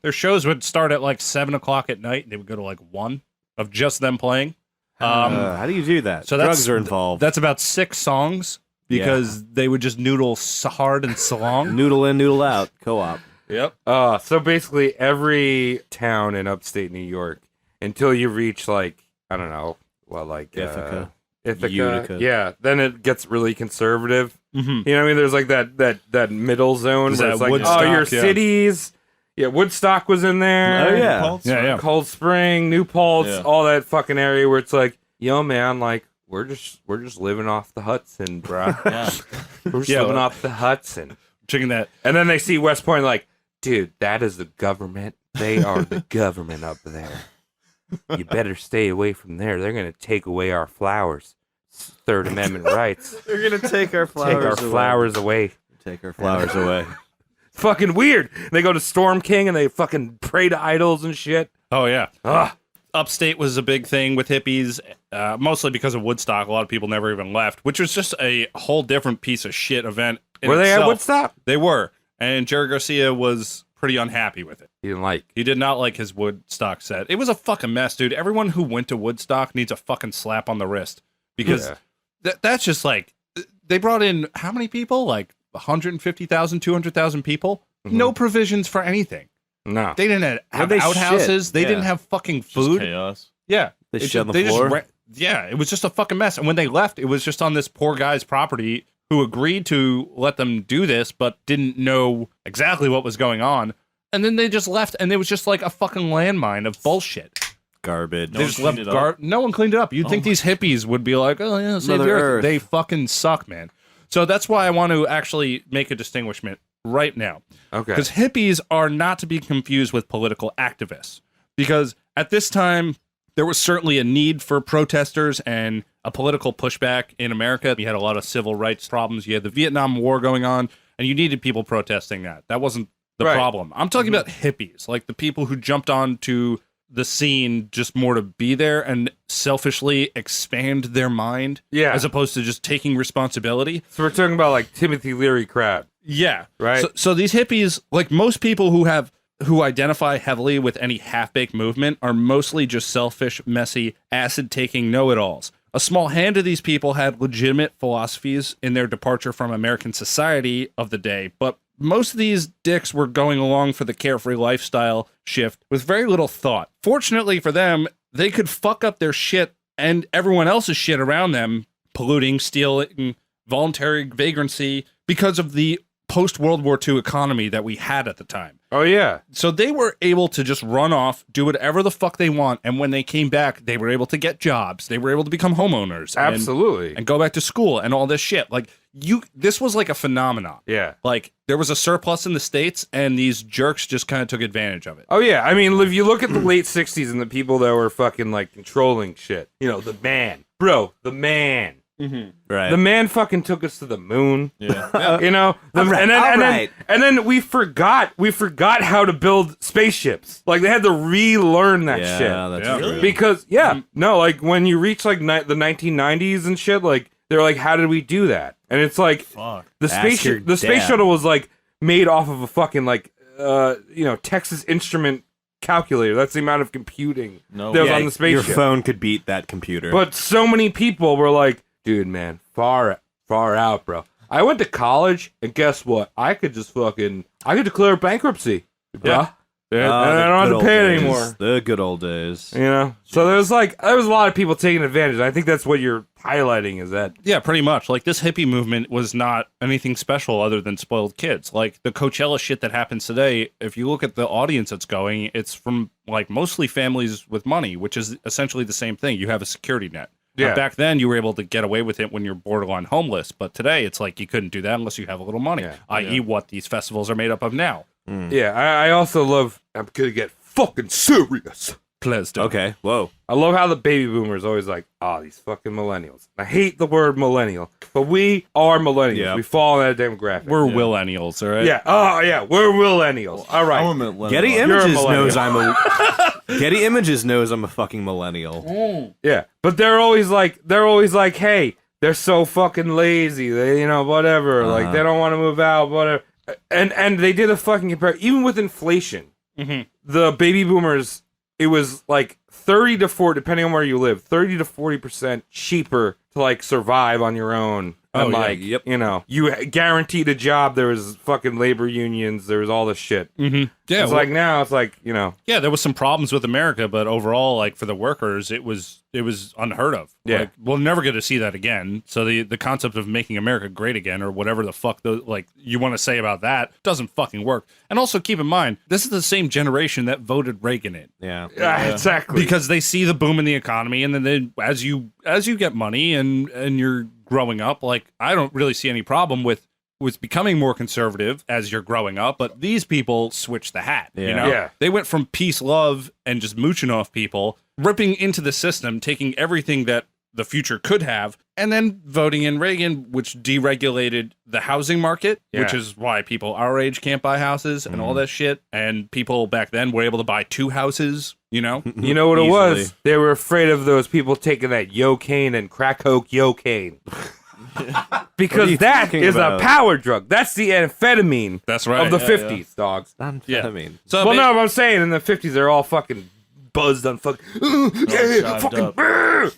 A: Their shows would start at like 7 o'clock at night, and they would go to like 1 of just them playing.
H: How do you do that?
A: So
H: Drugs are involved.
A: That's about 6 songs because they would just noodle hard and so long.
H: Noodle in, noodle out. Co-op.
A: Yep.
B: So basically every town in upstate New York, until you reach like, I don't know, well, like
H: Ithaca.
B: Utica. Yeah, then it gets really conservative.
A: Mhm.
B: You know what I mean? There's like that middle zone
A: Is
B: where
A: that
B: it's like,
A: Woodstock?
B: oh, your
A: Yeah.
B: cities. Yeah, Woodstock was in there.
H: Oh, yeah.
I: Pulse?
A: Yeah.
B: Cold Spring, New Paltz,
I: Yeah.
B: all that fucking area where it's like, yo, man, like we're just living off the Hudson, bruh.
I: Yeah.
B: We're just
A: Yeah,
B: living
A: well-
B: off the Hudson.
A: Checking that.
B: And then they see West Point, like, dude, that is the government. They are the government up there. You better stay away from there. They're gonna take away our flowers. Third Amendment rights.
H: They're gonna take our flowers.
B: Take our flowers away.
H: Take our flowers away.
B: Fucking weird. They go to Storm King and they fucking pray to idols and shit.
A: Oh, yeah.
B: Ugh.
A: Upstate was a big thing with hippies, mostly because of Woodstock. A lot of people never even left, which was just a whole different piece of shit event. in
B: Were they at
A: itself.
B: Woodstock?
A: They were. And Jerry Garcia was pretty unhappy with it.
B: He didn't like.
A: He did not like his Woodstock set. It was a fucking mess, dude. Everyone who went to Woodstock needs a fucking slap on the wrist because
B: Yeah.
A: that's just like they brought in how many people? Like 150,000, 200,000 people. No provisions for anything.
B: No.
A: They didn't have
H: they
A: outhouses.
H: shit?
A: They
H: Yeah.
A: didn't have fucking
I: Just
A: food.
I: chaos.
A: Yeah.
H: They
A: It
H: shit on the
A: just
H: floor?
A: yeah, it was just a fucking mess. And when they left, it was just on this poor guy's property who agreed to let them do this, but didn't know exactly what was going on. And then they just left, and it was just like a fucking landmine of bullshit.
H: Garbage.
A: They just left no one cleaned it up. You'd think these hippies would be like, oh, yeah, save
H: Mother
A: the earth.
H: Earth.
A: They fucking suck, man. So that's why I want to actually make a distinguishment right now.
B: Okay.
A: Because hippies are not to be confused with political activists. Because at this time, there was certainly a need for protesters and a political pushback in America. You had a lot of civil rights problems. You had the Vietnam War going on, and you needed people protesting that. That wasn't the
B: Right.
A: problem. I'm talking about hippies, like the people who jumped onto the scene just more to be there and selfishly expand their mind,
B: Yeah.
A: as opposed to just taking responsibility.
B: So we're talking about like Timothy Leary crowd.
A: Yeah.
B: Right.
A: So these hippies, like most people who identify heavily with any half-baked movement, are mostly just selfish, messy, acid-taking know-it-alls. A small hand of these people had legitimate philosophies in their departure from American society of the day, but most of these dicks were going along for the carefree lifestyle shift with very little thought. Fortunately for them, they could fuck up their shit and everyone else's shit around them, polluting, stealing, voluntary vagrancy, because of the post-World War II economy that we had at the time.
B: Oh, yeah.
A: So they were able to just run off, do whatever the fuck they want, and when they came back, they were able to get jobs. They were able to become homeowners.
B: Absolutely.
A: And go back to school and all this shit. Like, this was like a phenomenon.
B: Yeah.
A: Like, there was a surplus in the States, and these jerks just kind of took advantage of it.
B: Oh, yeah. I mean, if you look at the late 60s and the people that were fucking, like, controlling shit, you know, the man. Bro, the man.
H: Mm-hmm. Right.
B: The man fucking took us to the moon.
I: Yeah.
B: You know, and then we forgot how to build spaceships. Like they had to relearn that shit.
H: Yeah, that's true.
B: Because no, like when you reach like the 1990s and shit, like they're like, how did we do that? And it's like
I: Fuck.
B: the space shuttle was like made off of a fucking like Texas Instrument calculator. That's the amount of computing that was on the spaceship.
H: Your phone could beat that computer.
B: But so many people were like, dude, man, far out, bro. I went to college, and guess what? I could declare bankruptcy, bro.
A: Yeah.
B: And I don't have to pay it anymore.
H: The good old days.
B: You know? So there was a lot of people taking advantage. I think that's what you're highlighting is that.
A: Yeah, pretty much. Like, this hippie movement was not anything special other than spoiled kids. Like, the Coachella shit that happens today, if you look at the audience that's going, it's from, like, mostly families with money, which is essentially the same thing. You have a security net.
B: Yeah.
A: Back then, you were able to get away with it when you're borderline homeless, but today it's like you couldn't do that unless you have a little money, i.e. what these festivals are made up of now.
B: Yeah, I also love, I'm gonna get fucking serious.
A: Please do.
H: Okay, whoa.
B: I love how the baby boomers always like, these fucking millennials. I hate the word millennial, but we are millennials.
H: Yeah.
B: We fall in that demographic.
A: We're millennials, all right?
B: Yeah. Oh, yeah. We're millennials. All right.
I: I'm a millennial.
H: Getty
B: You're a
H: Images
B: millennial.
H: knows I'm a Getty Images knows I'm a fucking millennial.
B: Yeah, but they're always like, hey, they're so fucking lazy. They, whatever. Like they don't want to move out, whatever. And they did a fucking compare. Even with inflation, the baby boomers, it was like 30 to 40, depending on where you live, 30 to 40% cheaper to like survive on your own. And you guaranteed a job. There was fucking labor unions. There was all this shit.
A: Mm-hmm. Yeah,
B: it's like now it's like,
A: Yeah, there was some problems with America, but overall, like for the workers, it was unheard of.
B: Yeah.
A: Like, we'll never get to see that again. So the concept of making America great again, or whatever the fuck you want to say about that, doesn't fucking work. And also keep in mind, this is the same generation that voted Reagan in.
H: Yeah.
B: Exactly.
A: Because they see the boom in the economy, and then as you get money and you're growing up, like I don't really see any problem with becoming more conservative as you're growing up, but these people switch the hat.
B: Yeah.
A: They went from peace, love, and just mooching off people, ripping into the system, taking everything that the future could have, and then voting in Reagan, which deregulated the housing market, which is why people our age can't buy houses and all that shit. And people back then were able to buy 2 houses,
B: You know what it was? They were afraid of those people taking that yocaine and crack coke yocaine. Because that is a power drug. That's the amphetamine.
A: That's right.
B: Of the 50s, dogs.
H: Amphetamine.
A: So
B: Well, no, I'm saying in the 50s, they're all fucking buzzed on fucking.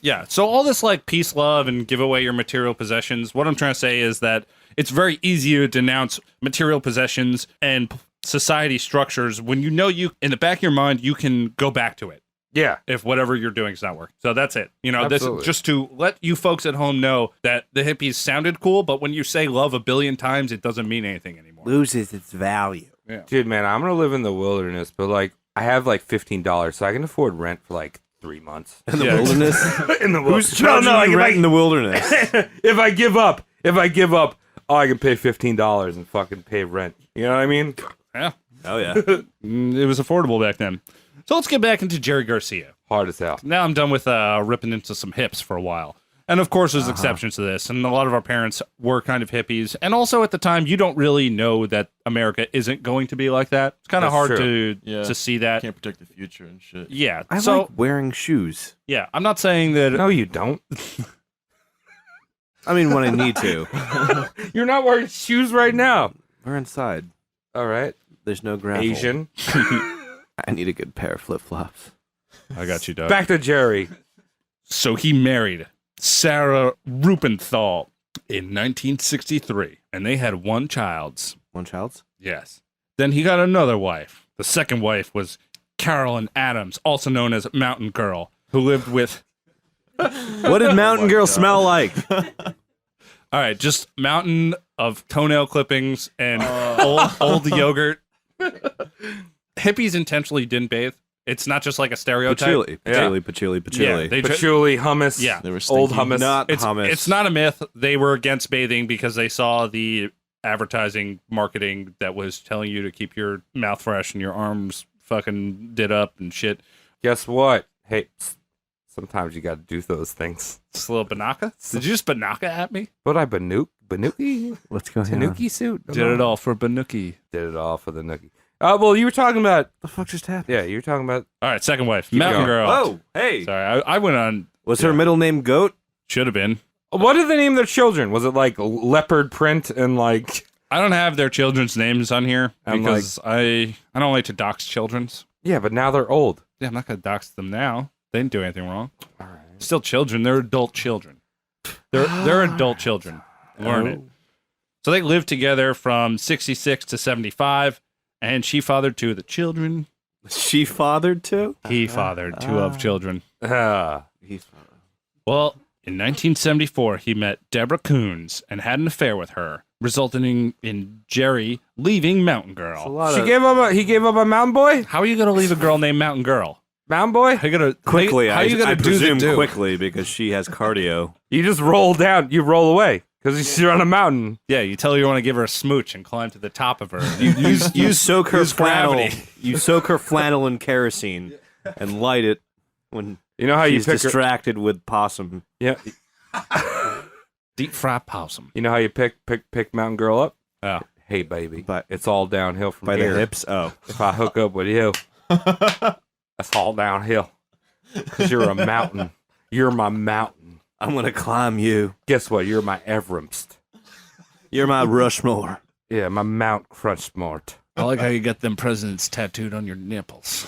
A: Yeah. So all this like peace, love, and give away your material possessions. What I'm trying to say is that it's very easy to denounce material possessions and society structures when you in the back of your mind you can go back to it.
B: Yeah.
A: If whatever you're doing is not working. So that's it. This
B: Absolutely.
A: just to let you folks at home know that the hippies sounded cool, but when you say love 1 billion times, it doesn't mean anything anymore.
H: Loses its value.
A: Yeah.
B: Dude, man, I'm going to live in the wilderness, but like, I have like $15, so I can afford rent for like 3 months.
H: In the wilderness?
B: In the wilderness.
H: Who's charging you rent in the wilderness?
B: If I give up, I can pay $15 and fucking pay rent. You know what I mean?
A: Yeah.
H: Oh, yeah.
A: It was affordable back then. So let's get back into Jerry Garcia.
B: Hard as hell.
A: Now I'm done with ripping into some hips for a while. And of course, there's exceptions to this. And a lot of our parents were kind of hippies. And also at the time, you don't really know that America isn't going to be like that. It's kind of hard to see that.
I: Can't predict the future and shit.
A: Yeah.
H: I
A: so
H: like wearing shoes.
A: yeah, I'm not saying that.
B: No, you don't.
H: I mean, when I need to.
B: You're not wearing shoes right now.
H: We're inside.
B: All right.
H: There's no gravel.
B: Asian.
H: I need a good pair of flip-flops.
A: I got you, Doug.
B: Back to Jerry.
A: So he married Sarah Rupenthal in 1963, and they had one child.
H: One child's?
A: Yes. Then he got another wife. The second wife was Carolyn Adams, also known as Mountain Girl, who lived with...
H: What did Mountain Girl smell like?
A: All right, just mountain of toenail clippings and old yogurt. Hippies intentionally didn't bathe. It's not just like a stereotype.
H: Patchouli.
A: Yeah, they
B: Patchouli, hummus.
A: Yeah.
I: They were
B: Old
I: stinky.
B: hummus.
H: Not hummus.
A: It's not a myth. They were against bathing because they saw the advertising marketing that was telling you to keep your mouth fresh and your arms fucking did up and shit.
B: Guess what? Hey, sometimes you got to do those things.
A: Just a little banaka. Did you just banaka at me?
B: But I Banuki?
H: Let's go ahead.
B: Tanuki suit?
A: Did it all for banuki.
B: Did it all for the nookie. Well, you were talking about...
H: The fuck just happened?
B: Yeah, you were talking about...
A: All right, second wife, Mountain
B: going.
A: Girl.
H: Oh, hey.
A: Sorry, I went on.
H: Was her middle name Goat?
A: Should have been.
B: What did they name their children? Was it like leopard print and like...
A: I don't have their children's names on here
B: And,
A: because I don't like to dox children's.
B: Yeah, but now they're old.
A: Yeah, I'm not gonna dox them now. They didn't do anything wrong. All right. Still children. They're adult children. They're adult children. Learn it. So they lived together from 66 to 75, and she fathered 2 of the children.
H: She fathered two?
A: He fathered 2 of children.
B: Ah.
A: Well, in 1974, he met Deborah Coons and had an affair with her, resulting in Jerry leaving Mountain Girl.
B: He gave up a mountain boy?
A: How are you gonna leave a girl named Mountain Girl?
B: Mountain boy?
A: How you gonna
H: Quickly,
A: How you gonna
H: I
A: do
H: presume
A: the do?
H: quickly because she has cardio.
B: You just roll down. You roll away because you're on a mountain.
A: Yeah, you tell her you want to give her a smooch and climb to the top of her.
H: You soak her
A: use
H: flannel.
A: gravity.
H: You soak her flannel in kerosene and light it when
B: You know how
H: she's
B: you pick
H: distracted with possum.
B: Yeah.
A: Deep fry possum.
B: You know how you pick Mountain Girl up?
A: Oh.
B: Hey, baby.
H: But-
B: It's all downhill from
H: By
B: here.
H: the hips? Oh.
B: If I hook up with you, that's all downhill. Because you're a mountain. You're my mountain.
H: I'm going to climb you.
B: Guess what? You're my Everest.
H: You're my Rushmore.
B: Yeah, my Mount Crunchmart.
A: I like how you got them presidents tattooed on your nipples.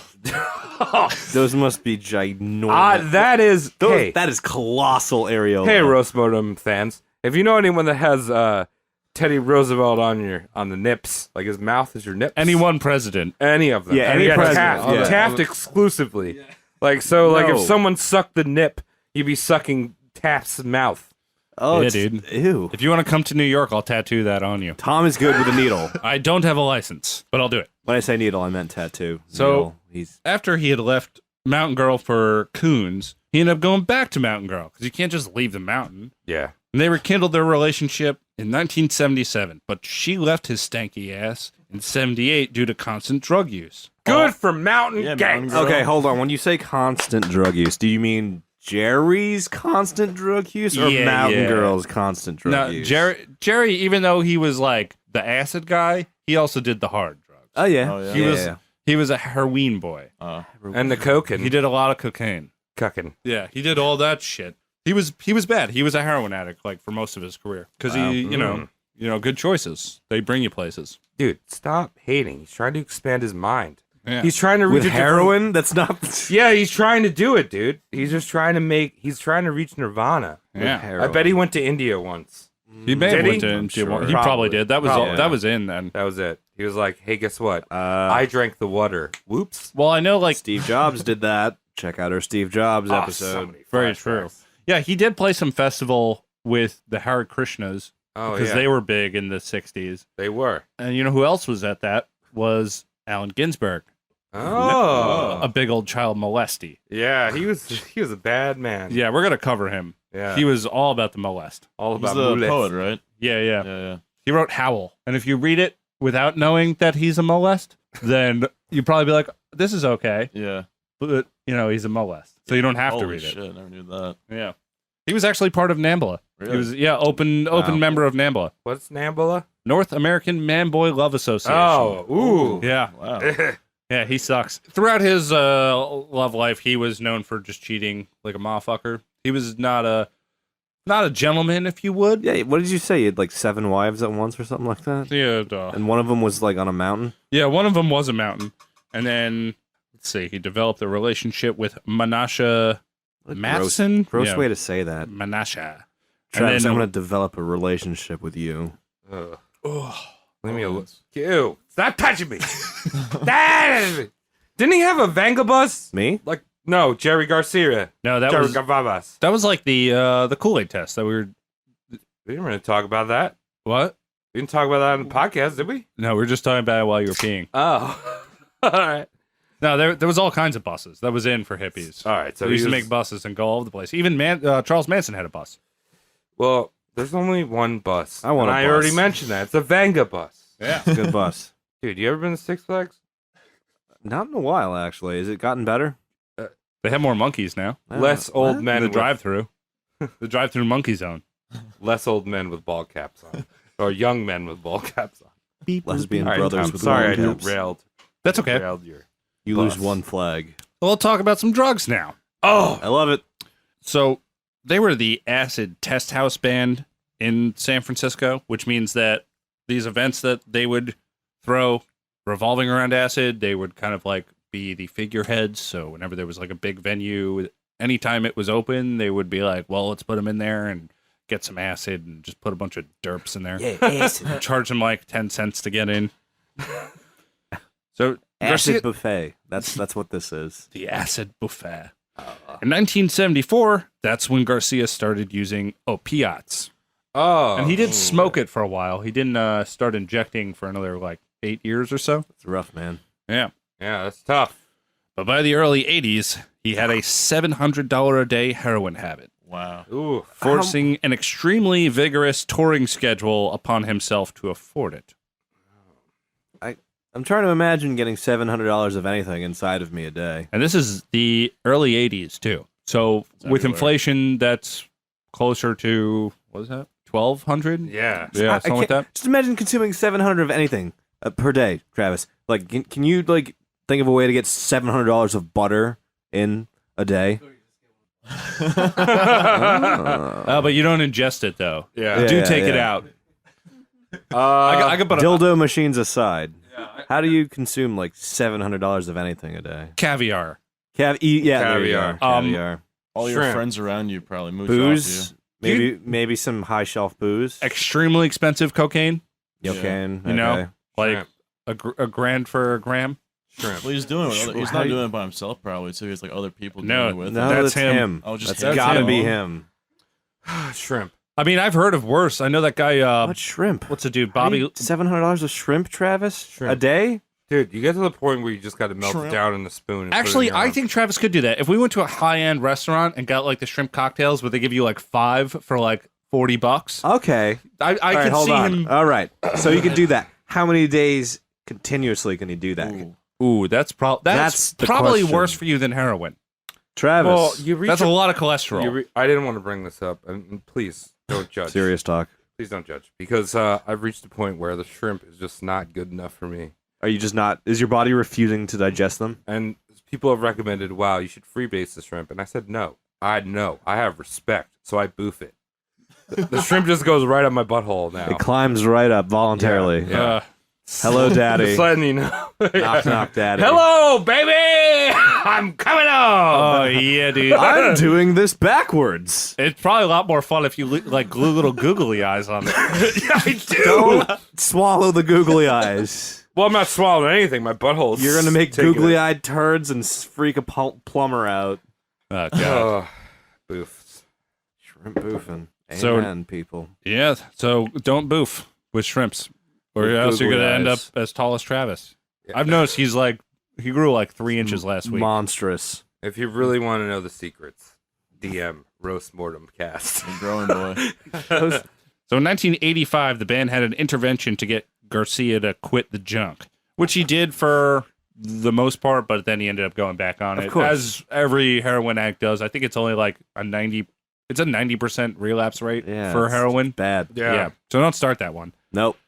H: Those must be ginormous.
B: That is... hey,
H: That is colossal areola.
B: hey, Roast Modem fans. If you know anyone that has Teddy Roosevelt on the nips, like his mouth is your nips.
A: Any one president.
B: Any of them.
H: Yeah, any president,
B: Taft,
H: yeah.
B: Taft exclusively. Like, so, like, if
H: No.
B: someone sucked the nip, you'd be sucking Taft's mouth.
H: Oh,
A: Yeah,
H: it's-
A: dude.
H: Ew.
A: If you want to come to New York, I'll tattoo that on you.
H: Tom is good with a needle.
A: I don't have a license, but I'll do it.
H: When I say needle, I meant tattoo.
A: So-
H: Needle, he's
A: After he had left Mountain Girl for Coons, he ended up going back to Mountain Girl because you can't just leave the mountain.
B: Yeah.
A: And they rekindled their relationship in 1977, but she left his stanky ass in 78 due to constant drug use.
B: Good for mountain
I: Yeah,
B: gangs.
I: Mountain Girl.
H: okay. Hold on. When you say constant drug use, do you mean Jerry's constant drug use or
A: Yeah,
H: Mountain
A: yeah.
H: Girl's constant drug
A: Now,
H: use?
A: Jerry, even though he was like the acid guy, he also did the hard drugs.
H: Oh yeah.
I: Oh, yeah.
A: He
H: Yeah,
A: was
H: yeah.
A: he was a heroin boy.
B: And the coke and
A: He did a lot of cocaine.
B: cucking.
A: Yeah, he did all that shit. He was bad. He was a heroin addict like for most of his career because he you know good choices. They bring you places.
B: Dude, stop hating. He's trying to expand his mind.
A: Yeah.
B: He's trying to reach
H: With
B: a different-
H: heroin, that's not.
B: Yeah, he's trying to do it, dude. He's just trying to he's trying to reach nirvana.
A: Yeah,
B: I bet he went to India once.
A: he may have
B: Did
A: went
B: he?
A: to
H: I'm
A: India
H: sure.
A: one- He probably did. That was all,
B: Probably.
A: that was in then.
B: That was it. He was like, hey, guess what? I drank the water. Whoops.
A: Well, I know like
H: Steve Jobs did that. Check out our Steve Jobs
B: Oh,
H: episode.
B: so many
A: very true.
B: flashbacks.
A: Yeah, he did play some festival with the Hare Krishnas
B: Oh,
A: because
B: yeah.
A: they were big in the 60s.
B: They were.
A: And you know who else was at that? Was Allen Ginsberg,
B: Oh.
A: a big old child molesty.
B: Yeah, he was a bad man.
A: Yeah, we're gonna cover him.
B: Yeah.
A: He was all about the molest.
B: all
I: He's
B: about
I: the
B: mulets.
I: poet, right?
A: Yeah, yeah.
I: Yeah.
A: He wrote Howl, and if you read it without knowing that he's a molest, then you'd probably be like, "This is okay,"
I: Yeah.
A: but you know he's a molest, so you don't have to
I: Holy
A: read
I: shit,
A: it.
I: never knew that.
A: Yeah, he was actually part of NAMBLA. He
I: Really?
A: was open member of NAMBLA,
B: What's Nambula?
A: North American Man Boy Love Association.
B: Oh, ooh.
A: yeah,
I: Wow.
A: yeah, he sucks. Throughout his love life, he was known for just cheating like a motherfucker. He was not a gentleman, if you would.
H: Yeah. What did you say? He had like 7 wives at once or something like that.
A: Yeah,
H: And one of them was like on a mountain.
A: yeah, one of them was a mountain, and then let's see, he developed a relationship with Menashe Matson.
H: Gross
A: Yeah,
H: way to say that.
A: Menashe.
H: Travis,
A: then-
H: I'm going to develop a relationship with you.
B: Ugh. Leave me alone. Ew. Stop touching me. Didn't he have a Vangabus?
H: Me?
B: Like, no, Jerry Garcia.
A: No, that
B: Jerry
A: was
B: Gavabas.
A: that was like the Kool-Aid test that we were.
B: We didn't really talk about that.
A: What?
B: We didn't talk about that in the podcast, did we?
A: No, we were just talking about it while you were peeing.
B: Oh. All right.
A: No, there was all kinds of buses that was in for hippies.
B: All right. So
A: So we used to
B: he was-
A: make buses and go all over the place. Even Charles Manson had a bus.
B: Well, there's only one bus.
H: I want
B: and
H: a
B: I
H: bus.
B: already mentioned that. It's a Vanga bus.
A: Yeah.
H: Good bus.
B: Dude, you ever been to Six Flags?
H: Not in a while, actually. Has it gotten better?
A: They have more monkeys now.
B: Less old
A: In
B: men
A: the
B: with-
A: drive-through. The drive-through monkey zone.
B: Less old men with ball caps on. Or young men with ball caps on.
H: Lesbian
B: All right,
H: brothers
B: I'm
H: with
B: sorry I
H: long caps.
B: derailed.
A: That's okay.
B: Derailed your...
H: You
B: bus.
H: lose one flag.
A: Well, we'll talk about some drugs now.
B: Oh!
H: I love it.
A: So they were the acid test house band in San Francisco, which means that these events that they would throw revolving around acid, they would kind of like be the figureheads. So whenever there was like a big venue, anytime it was open, they would be like, well, let's put them in there and get some acid and just put a bunch of derps in there.
H: Yeah, acid.
A: Charge them like 10 cents to get in. So
H: Acid
A: Garcia,
H: buffet. That's what this is.
A: the acid buffet. In 1974, that's when Garcia started using opiates.
B: Oh.
A: And he did smoke it for a while. He didn't start injecting for another like 8 years or so.
H: It's rough, man.
A: Yeah.
B: Yeah, that's tough.
A: But by the early 80s, he had a $700 a day heroin habit,
I: Wow.
B: Ooh.
A: forcing an extremely vigorous touring schedule upon himself to afford it.
H: I'm trying to imagine getting $700 of anything inside of me a day.
A: And this is the early 80s, too. So with
I: everywhere.
A: inflation, that's closer to, what is that, 1,200?
B: Yeah.
A: Yeah,
H: I
A: something like
H: can't-
A: that.
H: Just imagine consuming 700 of anything per day, Travis. Like, can you like think of a way to get $700 of butter in a day?
A: But you don't ingest it, though.
B: Yeah.
A: Do
H: Yeah,
A: take it
H: yeah.
A: out. I could put a
H: Dildo machines aside, how do you consume like $700 of anything a day?
A: caviar.
H: There you
B: Caviar.
H: are. Caviar.
I: All your
B: Shrimp.
I: friends around you probably mooch
H: Booze.
I: off
H: Maybe some high shelf booze.
A: Extremely expensive cocaine.
H: Okay.
A: You know,
H: okay.
A: like
B: Shrimp.
A: a grand for a gram.
B: Shrimp.
I: you. Well, he's doing it. With other, he's
H: How
I: not
H: do you-
I: doing it by himself, probably. Too. He's like other people
A: No,
I: doing it with
H: No,
I: him.
A: that's
H: that's him.
I: Oh, just
H: That's
I: him.
H: gotta
I: Him.
H: be him.
B: Shrimp.
A: I mean, I've heard of worse. I know that guy.
H: What shrimp?
A: What's the dude?
H: How do
A: Bobby.
H: you- $700 of shrimp, Travis?
B: Shrimp.
H: A day?
B: Dude, you get to the point where you just got to melt it
I: Shrimp.
B: down in the spoon. And put it in
A: Actually,
B: your
A: I
B: mouth.
A: think Travis could do that. If we went to a high-end restaurant and got like the shrimp cocktails, where they give you like 5 for like $40,
H: Okay.
A: I
H: All right,
A: could
H: hold
A: see
H: on.
A: him.
H: All right. So you can do that. How many days continuously can you do that?
I: Ooh.
A: Ooh, that's
H: That's the
A: probably
H: question.
A: worse for you than heroin.
H: Travis.
B: Well, you reach
A: That's a lot of cholesterol.
B: I didn't want to bring this up, and please don't judge.
H: Serious talk.
B: Please don't judge, because I've reached a point where the shrimp is just not good enough for me.
H: Are you just not? Is your body refusing to digest them?
B: And people have recommended, wow, you should freebase the shrimp. And I said, no. I have respect, so I boof it. The shrimp just goes right up my butthole now.
H: It climbs right up voluntarily.
B: Yeah.
H: Hello, daddy.
B: Just letting you know.
H: Knock, knock, daddy.
B: Hello, baby! I'm coming home!
A: Oh yeah, dude.
H: I'm doing this backwards.
A: It's probably a lot more fun if you like glue little googly eyes on it.
B: I do!
H: Don't swallow the googly eyes.
B: Well, I'm not swallowing anything. My butthole's
H: You're gonna make
B: taking it.
H: googly-eyed turds and freak a plumber out.
A: Oh god.
B: Oh, boofs.
H: Shrimp boofing.
A: So-
H: Amen, people.
A: Yeah. So don't boof with shrimps, or
H: With
A: else you're
H: googly
A: gonna end up
H: eyes.
A: as tall as Travis. I've noticed he grew like 3 inches last week.
H: Monstrous.
B: If you really want to know the secrets, DM Roast Mortem Cast.
I: A growing boy.
A: So in 1985, the band had an intervention to get Garcia to quit the junk, which he did for the most part, but then he ended up going back on
H: Of
A: it,
H: course.
A: as every heroin addict does. I think it's only like a 90% relapse rate
H: Yeah.
A: for
H: it's
A: heroin.
H: bad.
A: Yeah. So don't start that one.
H: Nope.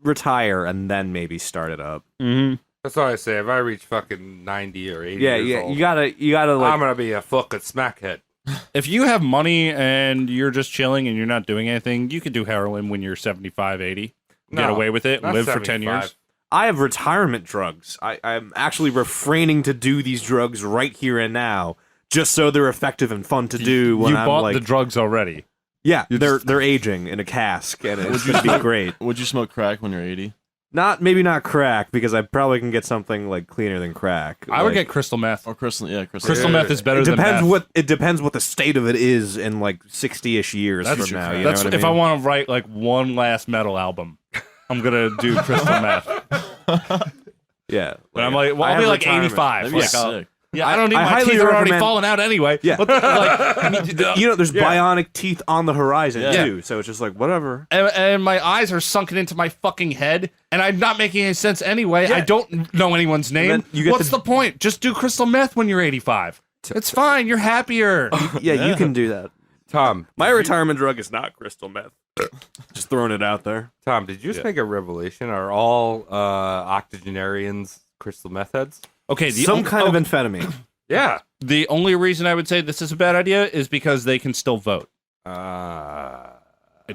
H: Retire and then maybe start it up.
A: Mm-hmm.
B: That's all I say. If I reach fucking 90 or 80
H: Yeah,
B: years
H: yeah.
B: old,
H: You gotta like.
B: I'm going to be a fucking smackhead.
A: If you have money and you're just chilling and you're not doing anything, you could do heroin when you're 75, 80. Get
B: No,
A: away with it and
B: not
A: live for 10
B: 75.
A: years.
H: I have retirement drugs. I'm actually refraining to do these drugs right here and now, just so they're effective and fun to do when
A: You
H: I'm
A: bought
H: like.
A: the drugs already.
H: Yeah, they're aging in a cask, and it's going to be great.
I: Would you smoke crack when you're 80?
H: Maybe not crack, because I probably can get something like cleaner than crack.
A: I would get crystal meth.
I: Or crystal
A: Meth is better than meth.
H: It depends what the state of it is in like 60-ish years from now. You know what
A: if
H: I
A: I
H: mean?
A: want to write like one last metal album, I'm gonna do crystal meth.
H: Yeah,
A: But I'm like, well, I'll be like 85.
I: That'd be
A: Like,
I: sick.
A: yeah, I don't need
H: I
A: my
H: highly
A: teeth are already
H: recommend-
A: falling out anyway.
H: Yeah. There's
A: Yeah.
H: bionic teeth on the horizon
I: Yeah.
H: too, so it's just like whatever.
A: And my eyes are sunken into my fucking head, and I'm not making any sense anyway. I don't know anyone's name.
H: then you get
A: What's the point? Just do crystal meth when you're 85. It's fine. You're happier.
H: Yeah, you can do that.
B: Tom,
H: My retirement drug is not crystal meth. Just throwing it out there.
B: Tom, did you just make a revelation? Are all octogenarians crystal meth heads?
A: Okay,
H: Some kind of amphetamine.
B: Yeah.
A: The only reason I would say this is a bad idea is because they can still vote.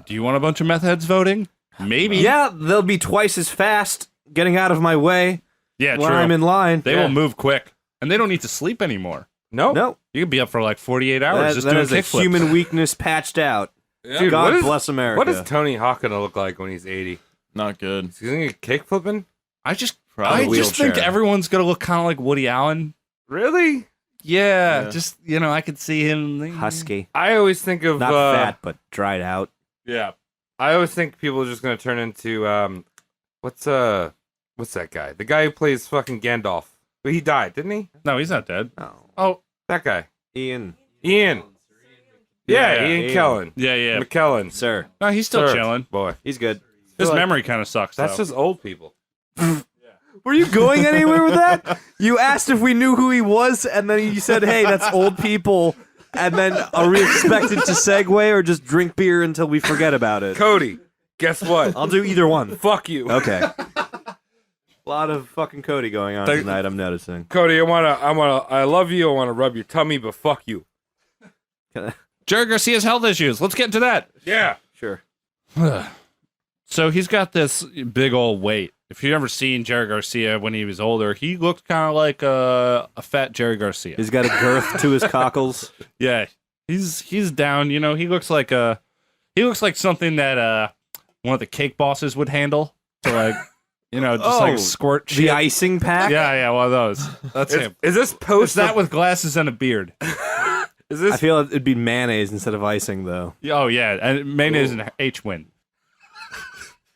A: Do you want a bunch of meth heads voting? Maybe.
H: Yeah, they'll be twice as fast getting out of my way
A: Yeah,
H: when
A: true.
H: I'm in line.
A: They will move quick, and they don't need to sleep anymore.
H: No,
A: You can be up for like 48 hours just
H: that
A: doing
H: is a
A: kickflips.
H: human weakness patched out.
B: Dude,
H: God
B: what is-
H: bless America.
B: What is Tony Hawk gonna look like when he's 80?
I: Not good.
B: Is he gonna get kick flipping?
A: I just
I: Probably.
A: think
H: wheelchair.
A: everyone's gonna look kind of like Woody Allen.
B: Really?
A: Yeah,
I: Yeah.
A: just I could see him
H: Husky?
B: I always think of
H: Not fat, but dried out.
A: Yeah,
B: I always think people are just gonna turn into what's that guy? The guy who plays fucking Gandalf. But he died, didn't he?
A: no, he's not dead.
H: Oh,
B: Oh, that guy.
H: Ian,
B: Ian.
A: Yeah,
B: Ian
H: Ian.
B: Kellen.
A: Yeah.
B: McKellen.
H: sir,
A: No, he's still
B: Sir.
A: chilling.
B: Boy.
H: he's good.
A: His
B: like-
A: memory kind of sucks.
B: That's
A: though.
B: just old people.
H: Were you going anywhere with that? You asked if we knew who he was, and then you said, "Hey, that's old people." And then, are we expected to segue or just drink beer until we forget about it?
B: Cody, guess what?
H: I'll do either one.
B: Fuck you.
H: Okay. A lot of fucking Cody going on tonight. I'm noticing.
B: Cody, I love you. I wanna rub your tummy, but fuck you.
A: Jerry Garcia's health issues. Let's get into that.
B: Yeah.
H: Sure.
A: So he's got this big old weight. If you've ever seen Jerry Garcia when he was older, he looked kind of like a fat Jerry Garcia.
H: He's got a girth to his cockles.
A: Yeah, he's down. He looks like something that one of the cake bosses would handle to like, just like squirt shit.
H: The icing pack.
A: Yeah, one of those. That's him.
B: Is this
A: It's
B: post
A: that with glasses and a beard.
B: is this
H: I feel it'd be mayonnaise instead of icing, though.
A: Oh yeah, and mayonnaise and H-Win.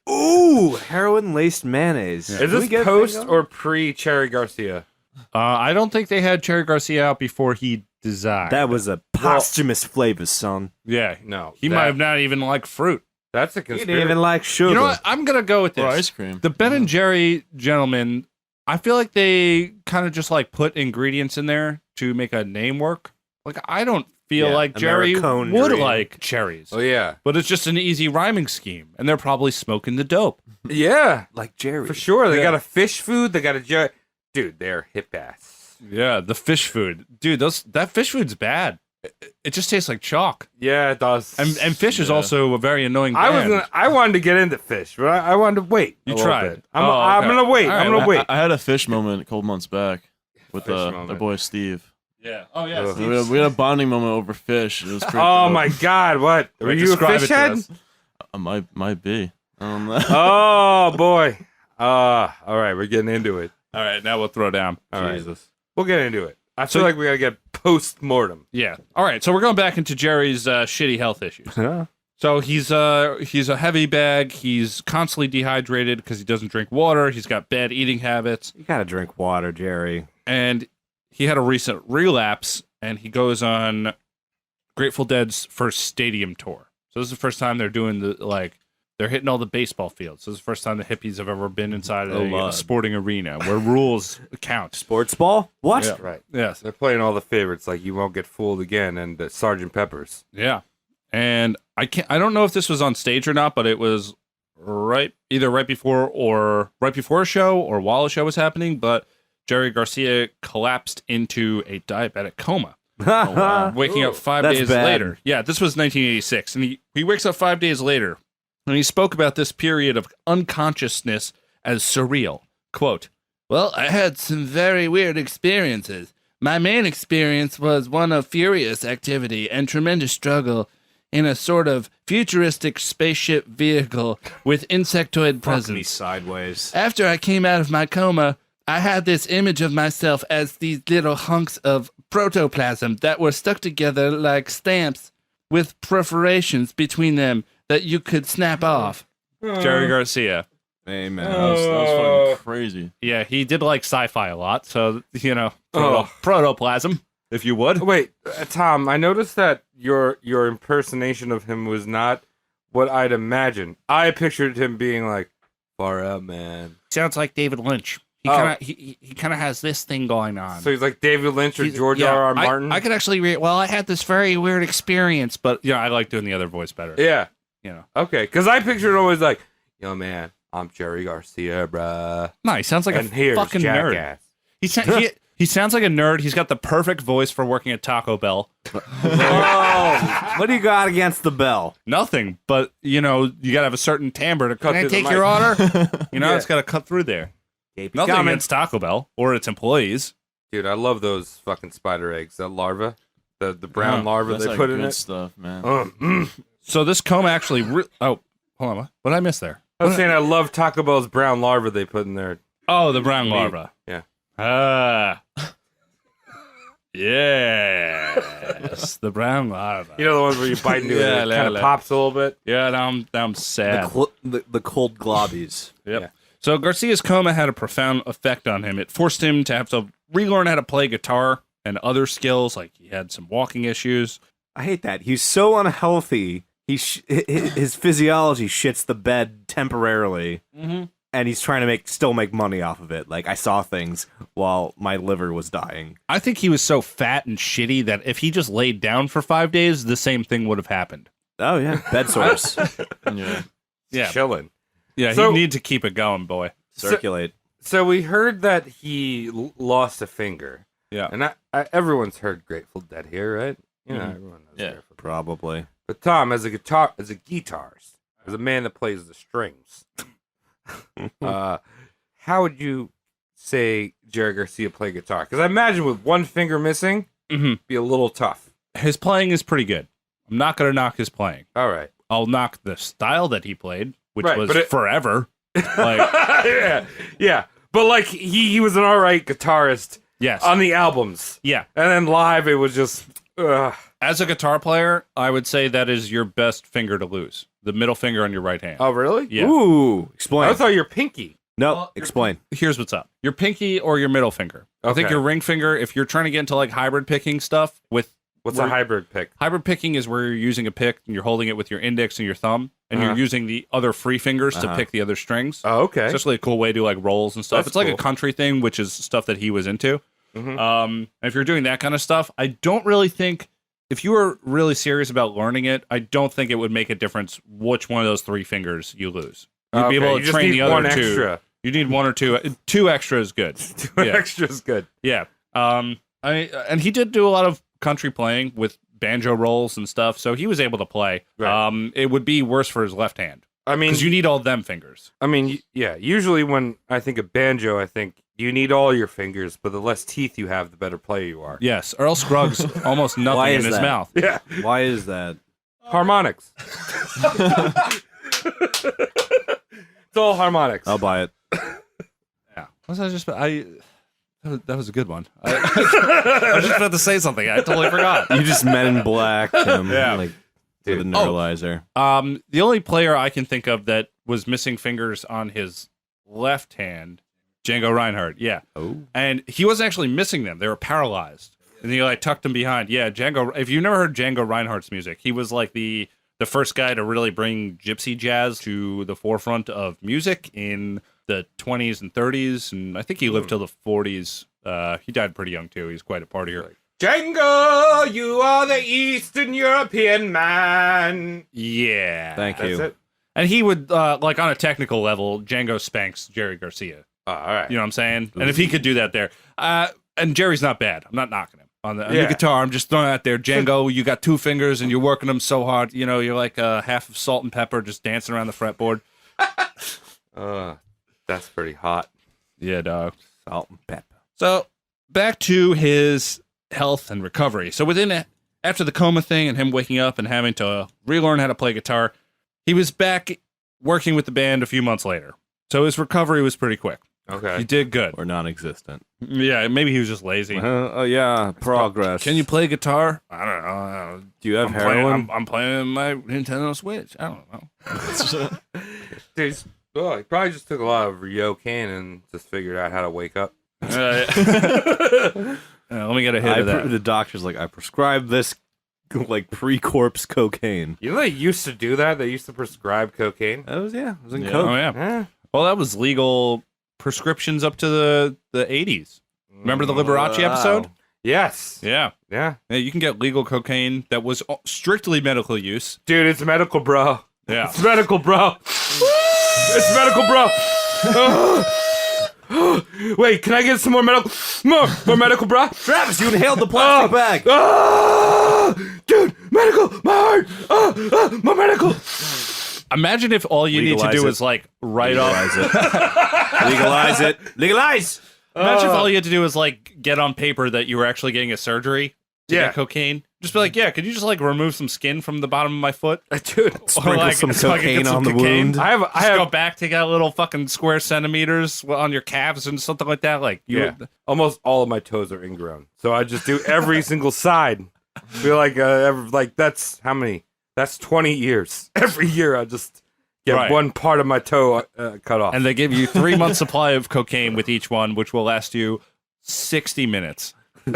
H: Ooh, heroin laced mayonnaise.
B: is
H: Can we
B: this
H: get a
B: post
H: thing on?
B: or pre Cherry Garcia?
A: I don't think they had Jerry Garcia out before he died.
H: That was a posthumous flavor, son.
A: Yeah,
B: No.
A: he might have not even liked fruit.
B: That's a
H: He
B: conspiracy.
H: didn't even like sugar.
A: You know what? I'm gonna go with this.
I: Or ice cream.
A: The Ben and Jerry gentlemen, I feel like they kind of just like put ingredients in there to make a name work. Like I don't feel
H: Yeah,
A: like Jerry
H: Americone
A: would
H: dream.
A: like cherries,
B: Oh yeah.
A: but it's just an easy rhyming scheme, and they're probably smoking the dope.
B: Yeah.
H: Like Jerry.
B: For sure. They
A: Yeah.
B: got a fish food, they got a dude, they're hip ass.
A: Yeah, the fish food, dude. That fish food's bad. It just tastes like chalk,
B: Yeah, it does.
A: and fish is also a very annoying. Band.
B: I wanted to get into fish, but I wanted to wait.
A: You
B: a little
A: tried.
B: bit. I'm
A: Okay.
B: gonna wait.
A: All
B: I'm
A: right,
B: gonna
A: well,
B: wait.
I: I had a fish moment a couple months back with
B: Fish
I: our
B: moment.
I: boy Steve.
A: Yeah. Oh yeah.
B: Ugh.
I: We had a bonding moment over fish. It was pretty
B: Oh
I: dope.
B: my god, what? Were
A: Wait,
B: you a
A: describe it
B: fish
A: to
B: head?
A: us.
I: Might be.
B: Oh boy. All right, we're getting into it.
A: All right, now we'll throw down.
B: All right.
H: Jesus.
B: We'll get into it. I feel like we gotta get post mortem.
A: Yeah. All right. So we're going back into Jerry's shitty health issues. So he's a heavy bag. He's constantly dehydrated because he doesn't drink water. He's got bad eating habits,
H: You gotta drink water, Jerry.
A: and he had a recent relapse. And he goes on Grateful Dead's first stadium tour. So this is the first time they're doing they're hitting all the baseball fields. So this is the first time the hippies have ever been inside a sporting arena where rules count.
H: Sports ball? What?
A: Yeah.
B: Right.
A: Yes.
B: They're playing all the favorites like You Won't Get Fooled Again and Sergeant Pepper's.
A: Yeah. And I don't know if this was on stage or not, but it was either right before a show or while a show was happening, but Jerry Garcia collapsed into a diabetic coma, waking up 5
H: That's
A: days
H: bad.
A: later. Yeah, this was 1986, and he wakes up 5 days later, and he spoke about this period of unconsciousness as surreal. Quote, "Well, I had some very weird experiences. My main experience was one of furious activity and tremendous struggle
E: in a sort of futuristic spaceship vehicle with insectoid
H: Fuck me
E: presence.
H: sideways.
E: After I came out of my coma, I had this image of myself as these little hunks of protoplasm that were stuck together like stamps with perforations between them that you could snap off.
A: Jerry Garcia.
H: Hey, man.
I: That was fucking crazy.
A: Yeah, he did like sci-fi a lot, so protoplasm, if you would.
B: Wait, Tom, I noticed that your impersonation of him was not what I'd imagined. I pictured him being like, far out, man.
E: Sounds like David Lynch. He kind of has this thing going on.
B: So he's like David Lynch or George R.R. Martin?
E: I could actually read. Well, I had this very weird experience, but
A: Yeah, I like doing the other voice better.
B: Yeah.
A: You know.
B: Okay, because I pictured it always like, yo, man, I'm Jerry Garcia, bruh.
A: No, he sounds like
B: And
A: a
B: here's
A: fucking nerd.
B: Jackass.
A: He sounds like a nerd. He's got the perfect voice for working at Taco Bell.
H: Oh, what do you got against the bell?
A: Nothing, but you know, you gotta have a certain timbre to cut. Can I
B: through the
A: take
B: mic.
A: your order? You know,
B: Yeah.
A: it's gotta cut through there.
H: Keep
A: Nothing
H: coming.
A: against Taco Bell or its employees.
B: Dude, I love those fucking spider eggs. That larva, the brown larva
I: That's
B: they
I: like
B: put in
I: good
B: it.
I: stuff, man.
A: So this coma actually. Oh, hold on. What did I miss there?
B: I was saying I love Taco Bell's brown larva they put in there.
A: Oh, the brown larva.
B: Yeah.
A: Ah. Yes, the brown larva.
B: You know the ones where you bite into
A: Yeah,
B: it, it kind
A: yeah.
B: of pops a little bit.
A: Yeah, now I'm sad.
H: The cold globbies.
A: Yep.
B: Yeah.
A: So Garcia's coma had a profound effect on him. It forced him to have to relearn how to play guitar and other skills, like he had some walking issues.
H: I hate that. He's so unhealthy. His physiology shits the bed temporarily, and he's trying to still make money off of it. Like, I saw things while my liver was dying.
A: I think he was so fat and shitty that if he just laid down for 5 days, the same thing would have happened.
H: Oh yeah, bed sores.
I: Yeah.
A: Yeah,
B: Chilling.
A: yeah.
B: So-
A: He need to keep it going, boy.
H: Circulate.
B: So we heard that he lost a finger.
A: Yeah.
B: And everyone's heard Grateful Dead here, right? You know, everyone knows
I: Yeah.
B: Grateful Dead.
H: Probably.
B: But Tom, as a guitarist, as a man that plays the strings, how would you say Jerry Garcia play guitar? Because I imagine with one finger missing,
A: Mhm.
B: be a little tough.
A: His playing is pretty good. I'm not gonna knock his playing.
B: All right.
A: I'll knock the style that he played, which
B: Right,
A: was
B: but
A: forever. Like,
B: yeah. But like he was an all right guitarist
A: yes,
B: on the albums,
A: yeah.
B: and then live it was just.
A: As a guitar player, I would say that is your best finger to lose. The middle finger on your right hand.
B: Oh really?
A: Yeah.
H: Ooh, explain.
B: I thought your pinky.
H: No, explain.
A: Here's what's up. Your pinky or your middle finger. I think
B: Okay.
A: your ring finger, if you're trying to get into like hybrid picking stuff with
B: What's a hybrid pick?
A: hybrid picking is where you're using a pick and you're holding it with your index and your thumb and
B: Uh-huh.
A: you're using the other free fingers to pick the other strings.
B: Oh, okay.
A: It's actually a cool way to like rolls and stuff.
B: That's
A: It's like
B: cool.
A: a country thing, which is stuff that he was into.
B: Mhm.
A: And if you're doing that kind of stuff, I don't really think if you were really serious about learning it, I don't think it would make a difference which one of those three fingers you lose. You'd
B: Okay,
A: be able
B: you
A: to
B: just
A: train
B: need
A: the other
B: one
A: two.
B: extra.
A: You need one or two. Two extra is good.
B: Two
A: Yeah.
B: extra's good.
A: Yeah. And he did do a lot of country playing with banjo rolls and stuff, so he was able to play.
B: Right.
A: It would be worse for his left hand
B: I mean,
A: because you need all them fingers.
B: yeah. Usually when I think of banjo, I think you need all your fingers, but the less teeth you have, the better player you are.
A: Yes, Earl Scruggs almost
H: Why
A: nothing in
H: is
A: his
H: that?
A: mouth.
B: Yeah.
H: Why is that?
B: Harmonics. It's all harmonics.
H: I'll buy it.
A: Yeah. Was I just? That was a good one. I was just about to say something. I totally forgot.
H: You just Men in Black him,
A: Yeah.
H: like with a
B: Dude.
H: neuralizer.
A: The only player I can think of that was missing fingers on his left hand, Django Reinhardt. Yeah.
H: Oh.
A: And he wasn't actually missing them. They were paralyzed. And he like tucked them behind. Yeah, Django. If you've never heard Django Reinhardt's music, he was like the first guy to really bring gypsy jazz to the forefront of music in the 20s and 30s. And I think he lived till the 40s. He died pretty young too. He's quite a partier.
B: Django, you are the Eastern European man.
A: Yeah.
H: Thank
B: That's
H: you.
B: it.
A: And he would, like on a technical level, Django spanks Jerry Garcia.
B: Oh, all right.
A: You know what I'm saying? And if he could do that there. And Jerry's not bad. I'm not knocking him. On the guitar, I'm just throwing it out there. Django, you got two fingers and you're working them so hard. You know, you're like half of Salt and Pepper just dancing around the fretboard.
B: That's pretty hot.
A: Yeah, dog.
H: Salt and pepper.
A: So back to his health and recovery. So within after the coma thing and him waking up and having to relearn how to play guitar, he was back working with the band a few months later. So his recovery was pretty quick.
B: Okay.
A: He did good.
H: Or non-existent.
A: Yeah, maybe he was just lazy.
H: Oh yeah, progress.
A: Can you play guitar? I don't know.
H: Do you have heroin?
A: I'm playing my Nintendo Switch. I don't know.
B: Dude, he probably just took a lot of Ryokan and just figured out how to wake up.
A: Let me get a hit of that.
H: The doctor's like, I prescribe this like pre-corpse cocaine.
B: You know they used to do that? They used to prescribe cocaine.
H: That was it was in
A: Yeah.
H: coke.
A: Oh yeah.
B: Eh.
A: Well, that was legal prescriptions up to the 80s. Remember the Liberace episode?
B: Yes.
A: Yeah.
B: Yeah.
A: Yeah, you can get legal cocaine that was strictly medical use.
B: Dude, it's medical, bro.
A: Yeah.
B: It's medical, bro. It's medical, bro. Wait, can I get some more medical? More medical, bro?
H: Travis, you inhaled the plastic bag.
B: Dude, medical, my heart. More medical.
A: Imagine if all you need to do is like write off.
H: Legalize it. Legalize.
A: Imagine if all you had to do was like get on paper that you were actually getting a surgery to get cocaine. Just be like, yeah, could you just like remove some skin from the bottom of my foot?
B: Dude,
H: Sprinkle some
A: so I could
H: cocaine
A: get some
H: on the
A: cocaine.
H: wound.
B: I
A: Just
B: have
A: go back, take out little fucking square centimeters on your calves and something like that. Like,
B: almost all of my toes are ingrown, so I just do every single side. Feel like that's how many? That's 20 years. Every year I just get one part of my toe cut off.
A: And they give you 3 months supply of cocaine with each one, which will last you 60 minutes.
B: Be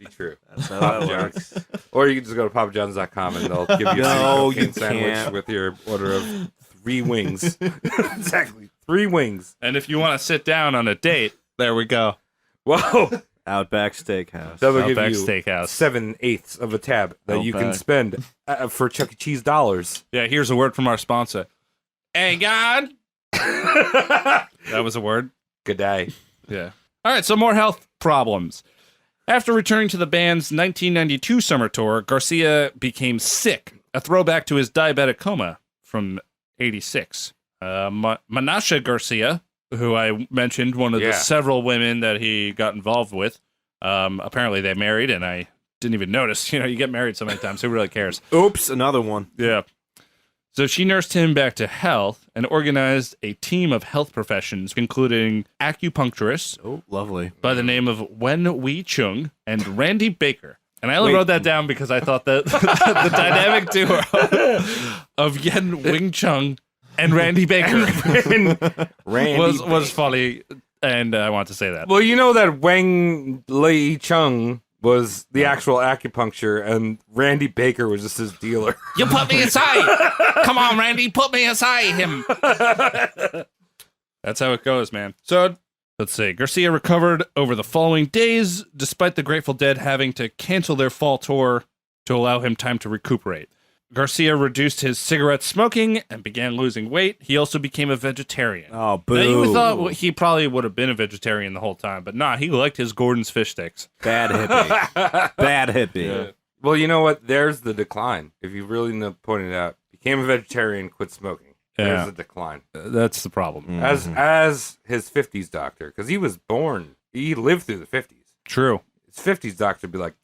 B: true.
H: That's how that works.
B: Or you can just go to papajohns.com and they'll give you a
H: No,
B: cocaine
H: you
B: sandwich
H: can't.
B: with your order of 3 wings. Exactly. 3 wings.
A: And if you want to sit down on a date, there we go.
B: Whoa.
H: Outback Steakhouse.
B: That will give
A: Outback
B: you
A: Steakhouse.
B: 7/8 of a tab that you can
H: Outback.
B: spend for Chuck E. Cheese dollars.
A: Yeah, here's a word from our sponsor. Hey, God. That was a word.
B: Good day.
A: Yeah. All right, so more health problems. After returning to the band's 1992 summer tour, Garcia became sick, a throwback to his diabetic coma from 86. Menashe Garcia, who I mentioned, one of the several women that he got involved with, apparently they married, and I didn't even notice. You know, you get married so many times, who really cares?
H: Oops, another one.
A: Yeah. So she nursed him back to health and organized a team of health professions, including acupuncturists
H: Oh, lovely.
A: by the name of Wen Wei Chung and Randy Baker. And I only wrote that down because I thought that the dynamic duo of Yen Wing Chung and Randy Baker was funny, and I want to say that.
B: Well, you know that Wang Lei Chung was the actual acupuncture, and Randy Baker was just his dealer.
E: You put me aside. Come on, Randy, put me aside him.
A: That's how it goes, man. So, let's see. Garcia recovered over the following days, despite the Grateful Dead having to cancel their fall tour to allow him time to recuperate. Garcia reduced his cigarette smoking and began losing weight. He also became a vegetarian.
H: Oh, boo.
A: Now, you would thought he probably would have been a vegetarian the whole time, but nah, he liked his Gordon's fish sticks.
H: Bad hippie. Bad hippie.
A: Yeah.
B: Well, you know what? There's the decline. If you really point it out, became a vegetarian, quit smoking. There's
A: Yeah.
B: a decline.
A: That's the problem.
B: As his 50s doctor, because he was born, he lived through the 50s.
A: True.
B: His 50s doctor would be like,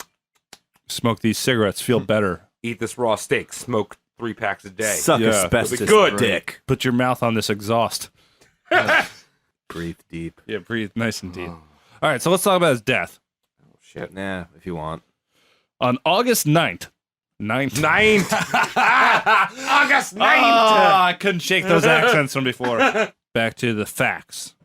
A: Smoke these cigarettes, feel better.
B: eat this raw steak, smoke 3 packs a day.
H: Suck
A: Yeah.
H: asbestos
B: Good.
H: dick.
A: Put your mouth on this exhaust.
H: Breathe deep.
A: Yeah, breathe nice and deep. All right, so let's talk about his death.
B: Shit.
H: Nah, if you want.
A: On August 9th.
B: August 9th.
A: I couldn't shake those accents from before. Back to the facts.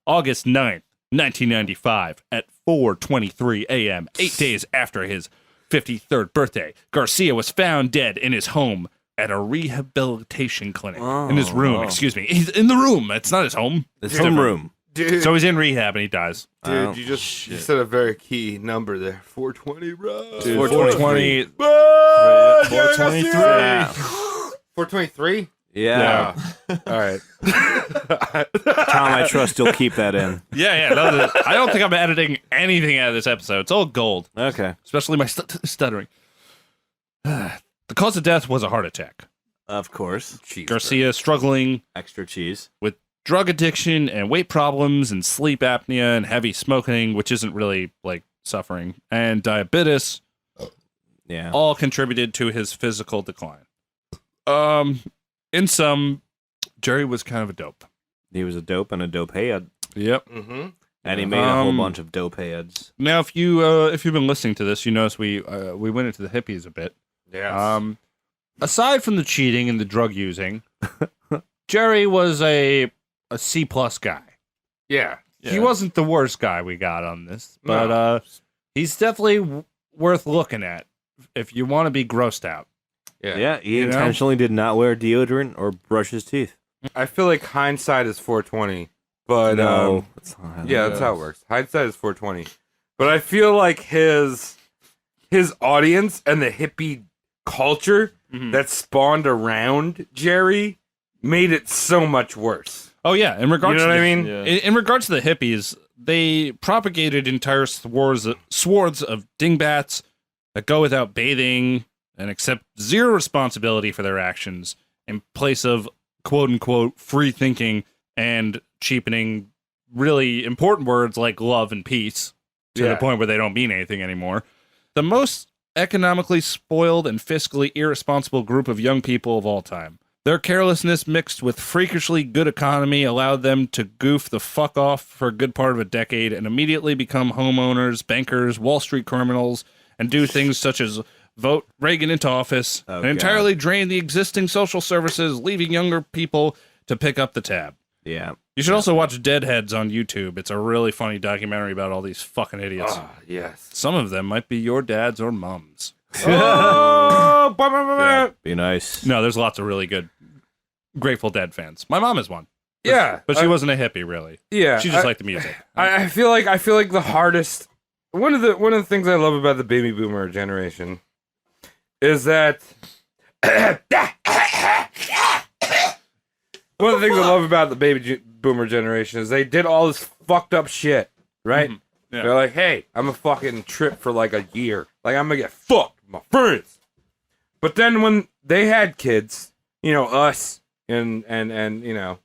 A: August 9th, 1995, at 4:23 a.m., 8 days after his 53rd birthday, Garcia was found dead in his home at a rehabilitation clinic. In his room, excuse me. He's in the room. It's not his home.
H: It's some room.
B: Dude,
A: So he's in rehab and he dies.
B: dude, you said a very key number there. 420, bro.
A: Dude,
H: 423.
A: 423.
B: 423?
H: Yeah.
B: All right.
H: Tom, I trust you'll keep that in.
A: Yeah. No, I don't think I'm editing anything out of this episode. It's all gold,
H: Okay.
A: especially my stuttering. The cause of death was a heart attack.
H: Of course.
B: Cheese,
A: Garcia struggling
H: Extra cheese.
A: with drug addiction and weight problems and sleep apnea and heavy smoking, which isn't really like suffering, and diabetes
H: Yeah.
A: all contributed to his physical decline. In sum, Jerry was kind of a dope.
H: He was a dope and a dope head.
A: Yep.
B: Mm-hmm.
H: And he made a whole bunch of dope heads.
A: Now, if you've been listening to this, you notice we went into the hippies a bit.
B: Yes.
A: Aside from the cheating and the drug using, Jerry was a C+ guy.
B: Yeah.
A: He wasn't the worst guy we got on this, but he's definitely worth looking at if you want to be grossed out.
H: Yeah, he
A: You know?
H: intentionally did not wear deodorant or brush his teeth.
B: I feel like hindsight is 420, but
H: No, that's not how
B: yeah, that's how it works. Hindsight is 420, but I feel like his audience and the hippie culture that spawned around Jerry made it so much worse.
A: Oh yeah, in regards
B: You know
A: to
B: what I
A: the-
B: mean?
I: Yeah.
A: in regards to the hippies, they propagated entire swords of dingbats that go without bathing and accept zero responsibility for their actions in place of quote unquote free thinking and cheapening really important words like love and peace to the
B: Yeah.
A: point where they don't mean anything anymore. The most economically spoiled and fiscally irresponsible group of young people of all time. Their carelessness mixed with freakishly good economy allowed them to goof the fuck off for a good part of a decade and immediately become homeowners, bankers, Wall Street criminals, and do things such as vote Reagan into office and entirely drain the existing social services, leaving younger people to pick up the tab.
H: Yeah.
A: You should also watch Deadheads on YouTube. It's a really funny documentary about all these fucking idiots.
B: Ah, yes.
A: Some of them might be your dads or mums.
B: Oh,
H: Be nice.
A: No, there's lots of really good Grateful Dead fans. My mom is one.
B: yeah,
A: But she wasn't a hippie, really.
B: yeah.
A: She just liked the music.
B: I feel like the hardest one of the things I love about the baby boomer generation is that one of the things I love about the boomer generation is they did all this fucked up shit, right?
A: Yeah.
B: They're like, hey, I'm a fucking trip for like a year. Like, I'm gonna get fucked with my friends. But then when they had kids, you know, us and you know,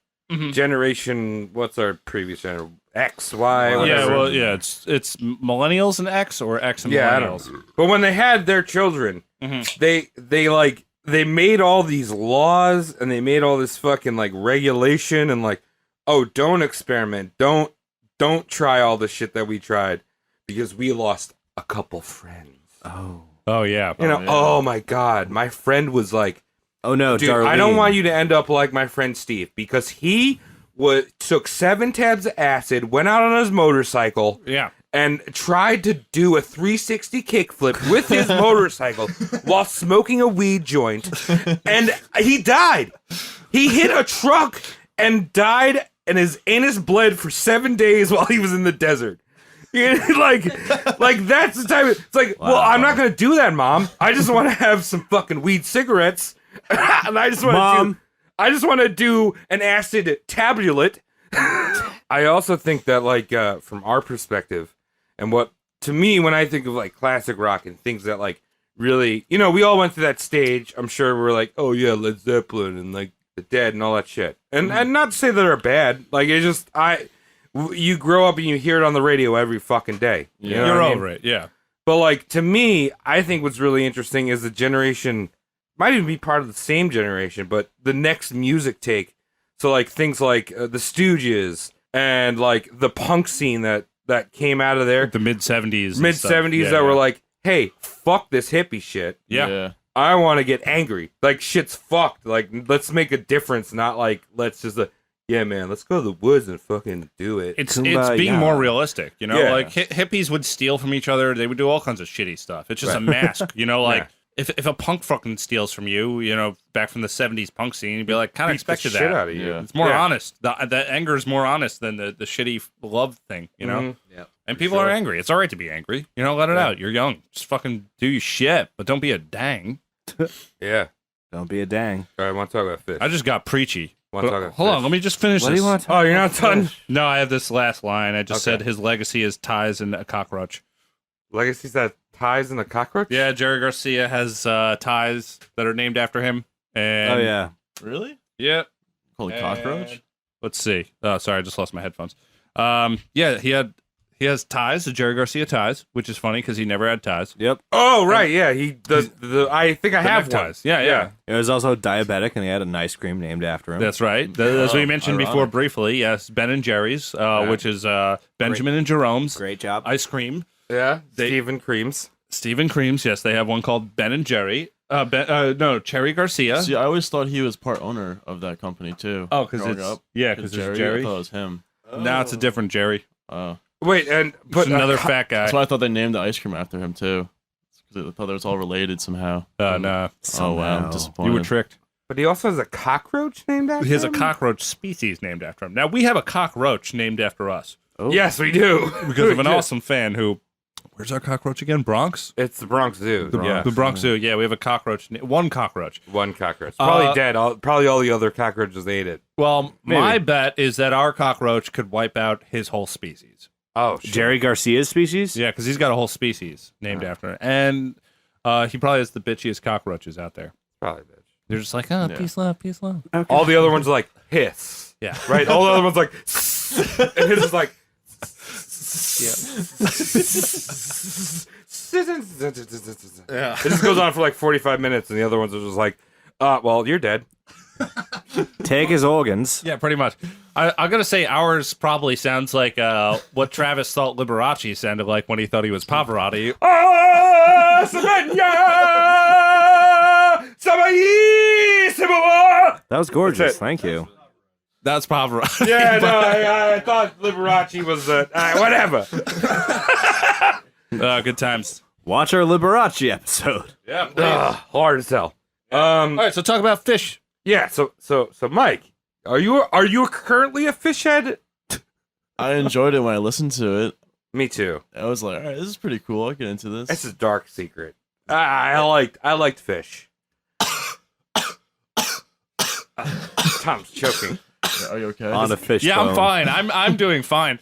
B: generation, what's our previous generation? X, Y,
A: Yeah,
B: whatever.
A: well, yeah, it's millennials and X or X and
B: Yeah, I
A: millennials.
B: don't know. But when they had their children, they made all these laws and they made all this fucking like regulation and like, oh, don't experiment, don't try all the shit that we tried because we lost a couple friends.
A: Oh yeah.
B: You know, oh my god, my friend was like,
H: Oh no,
B: dude,
H: Darlene.
B: I don't want you to end up like my friend Steve because he took 7 tabs of acid, went out on his motorcycle,
A: Yeah.
B: and tried to do a 360 kickflip with his motorcycle while smoking a weed joint, and he died. He hit a truck and died, and his anus bled for 7 days while he was in the desert. like that's the type of, it's like, well, I'm not gonna do that, Mom. I just want to have some fucking weed cigarettes, and I just want to do an acid tabulate. I also think that, like, from our perspective, and what, to me, when I think of, like, classic rock and things that, like, really, you know, we all went through that stage. I'm sure we're like, oh, yeah, Led Zeppelin and, like, The Dead and all that shit. And not to say that they're bad. Like, it's just, you grow up and you hear it on the radio every fucking day. You know
A: You're
B: what I mean?
A: over it, yeah.
B: But, like, to me, I think what's really interesting is the generation, might even be part of the same generation, but the next music take. So, like, things like the Stooges and, like, the punk scene that came out of there.
A: The mid-70s.
B: Mid-70s that were like, hey, fuck this hippie shit.
A: Yeah.
B: I want to get angry. Like, shit's fucked. Like, let's make a difference, not like, let's just, yeah, man, let's go to the woods and fucking do it.
A: It's
H: Kumbaya.
A: being more realistic, you know?
B: Yeah.
A: Like, hippies would steal from each other. They would do all kinds of shitty stuff. It's just a mask, you know? Like, if a punk fucking steals from you, you know, back from the 70s punk scene, you'd be like, kind of
B: Beat the
A: expected
B: shit
A: that.
B: out of you.
A: It's more
B: Yeah.
A: honest. The anger is more honest than the shitty love thing, you know?
B: Mhm.
H: Yeah.
A: And people are angry. It's all right to be angry. You know, let it out. You're young. Just fucking do your shit, but don't be a dang.
B: Yeah.
H: Don't be a dang.
B: All right, I want to talk about fish.
A: I just got preachy.
B: Want to talk about
A: Hold on,
B: fish.
A: let me just finish
H: What do
A: this.
H: you want to
B: Oh, you're not done?
A: No, I have this last line. I just
B: Okay.
A: said his legacy is ties and a cockroach.
B: Legacy's that ties in the cockroach?
A: Yeah, Jerry Garcia has ties that are named after him. And
H: Oh yeah.
I: Really?
A: Yep.
I: Holy
A: And-
I: cockroach?
A: Let's see. Oh, sorry, I just lost my headphones. Yeah, he He has ties, the Jerry Garcia ties, which is funny because he never had ties.
H: Yep.
B: Oh, right, yeah. I think I have one.
A: Ties. Yeah.
H: He was also diabetic, and he had an ice cream named after him.
A: That's right. As we mentioned
I: ironic.
A: before briefly, yes, Ben and Jerry's, which is Benjamin and Jerome's
H: Great job.
A: ice cream.
B: Yeah, Stephen Creams.
A: Stephen Creams, yes, they have one called Ben and Jerry. Cherry Garcia.
I: See, I always thought he was part owner of that company too.
A: Oh, because
I: growing
A: it's
I: up.
A: because
I: Jerry.
A: it's Jerry.
I: I thought it was him.
A: Now it's a different Jerry.
B: Wait, and
A: But another fat guy.
I: That's why I thought they named the ice cream after him too. Because I thought it was all related somehow.
A: No,
I: Oh wow, I'm disappointed.
A: you were tricked.
B: But he also has a cockroach named after
A: He has a
B: him?
A: cockroach species named after him. Now we have a cockroach named after us
B: Yes, we do.
A: because of an
B: We do.
A: awesome fan who. Where's our cockroach again? Bronx.
B: It's the Bronx Zoo. Yeah.
A: The Bronx Zoo. Yeah, we have a cockroach. One cockroach.
B: One cockroach. Probably dead. Probably all the other cockroaches ate it.
A: Well, my bet is that our cockroach could wipe out his whole species.
B: Oh, shit.
H: Jerry Garcia's species?
A: Yeah, because he's got a whole species named after him. And he probably has the bitchiest cockroaches out there.
B: Probably bitch.
A: They're just like, peace, love, peace, love.
B: All the other ones are like, hiss.
A: Yeah.
B: Right? All the other ones like, and his is like,
A: Yeah.
B: It just goes on for like 45 minutes, and the other ones are just like, well, you're dead.
H: Take his organs.
A: Yeah, pretty much. I'm going to say ours probably sounds like what Travis thought Liberace sounded like when he thought he was Pavarotti.
B: Ah,
H: That was gorgeous.
B: That's it.
H: Thank you.
A: That's Pavarotti.
B: Yeah, no, I thought Liberace was whatever.
A: Good times.
H: Watch our Liberace episode.
B: Yeah, hard as hell.
A: All right, so talk about fish.
B: Yeah. So Mike, are you currently a fish head?
I: I enjoyed it when I listened to it.
B: Me too.
I: I was like, all right, this is pretty cool. I'll get into this.
B: It's a dark secret. I liked fish. Tom's choking.
I: Are you okay?
H: On a fish
A: Yeah,
H: bone.
A: I'm fine. I'm doing fine.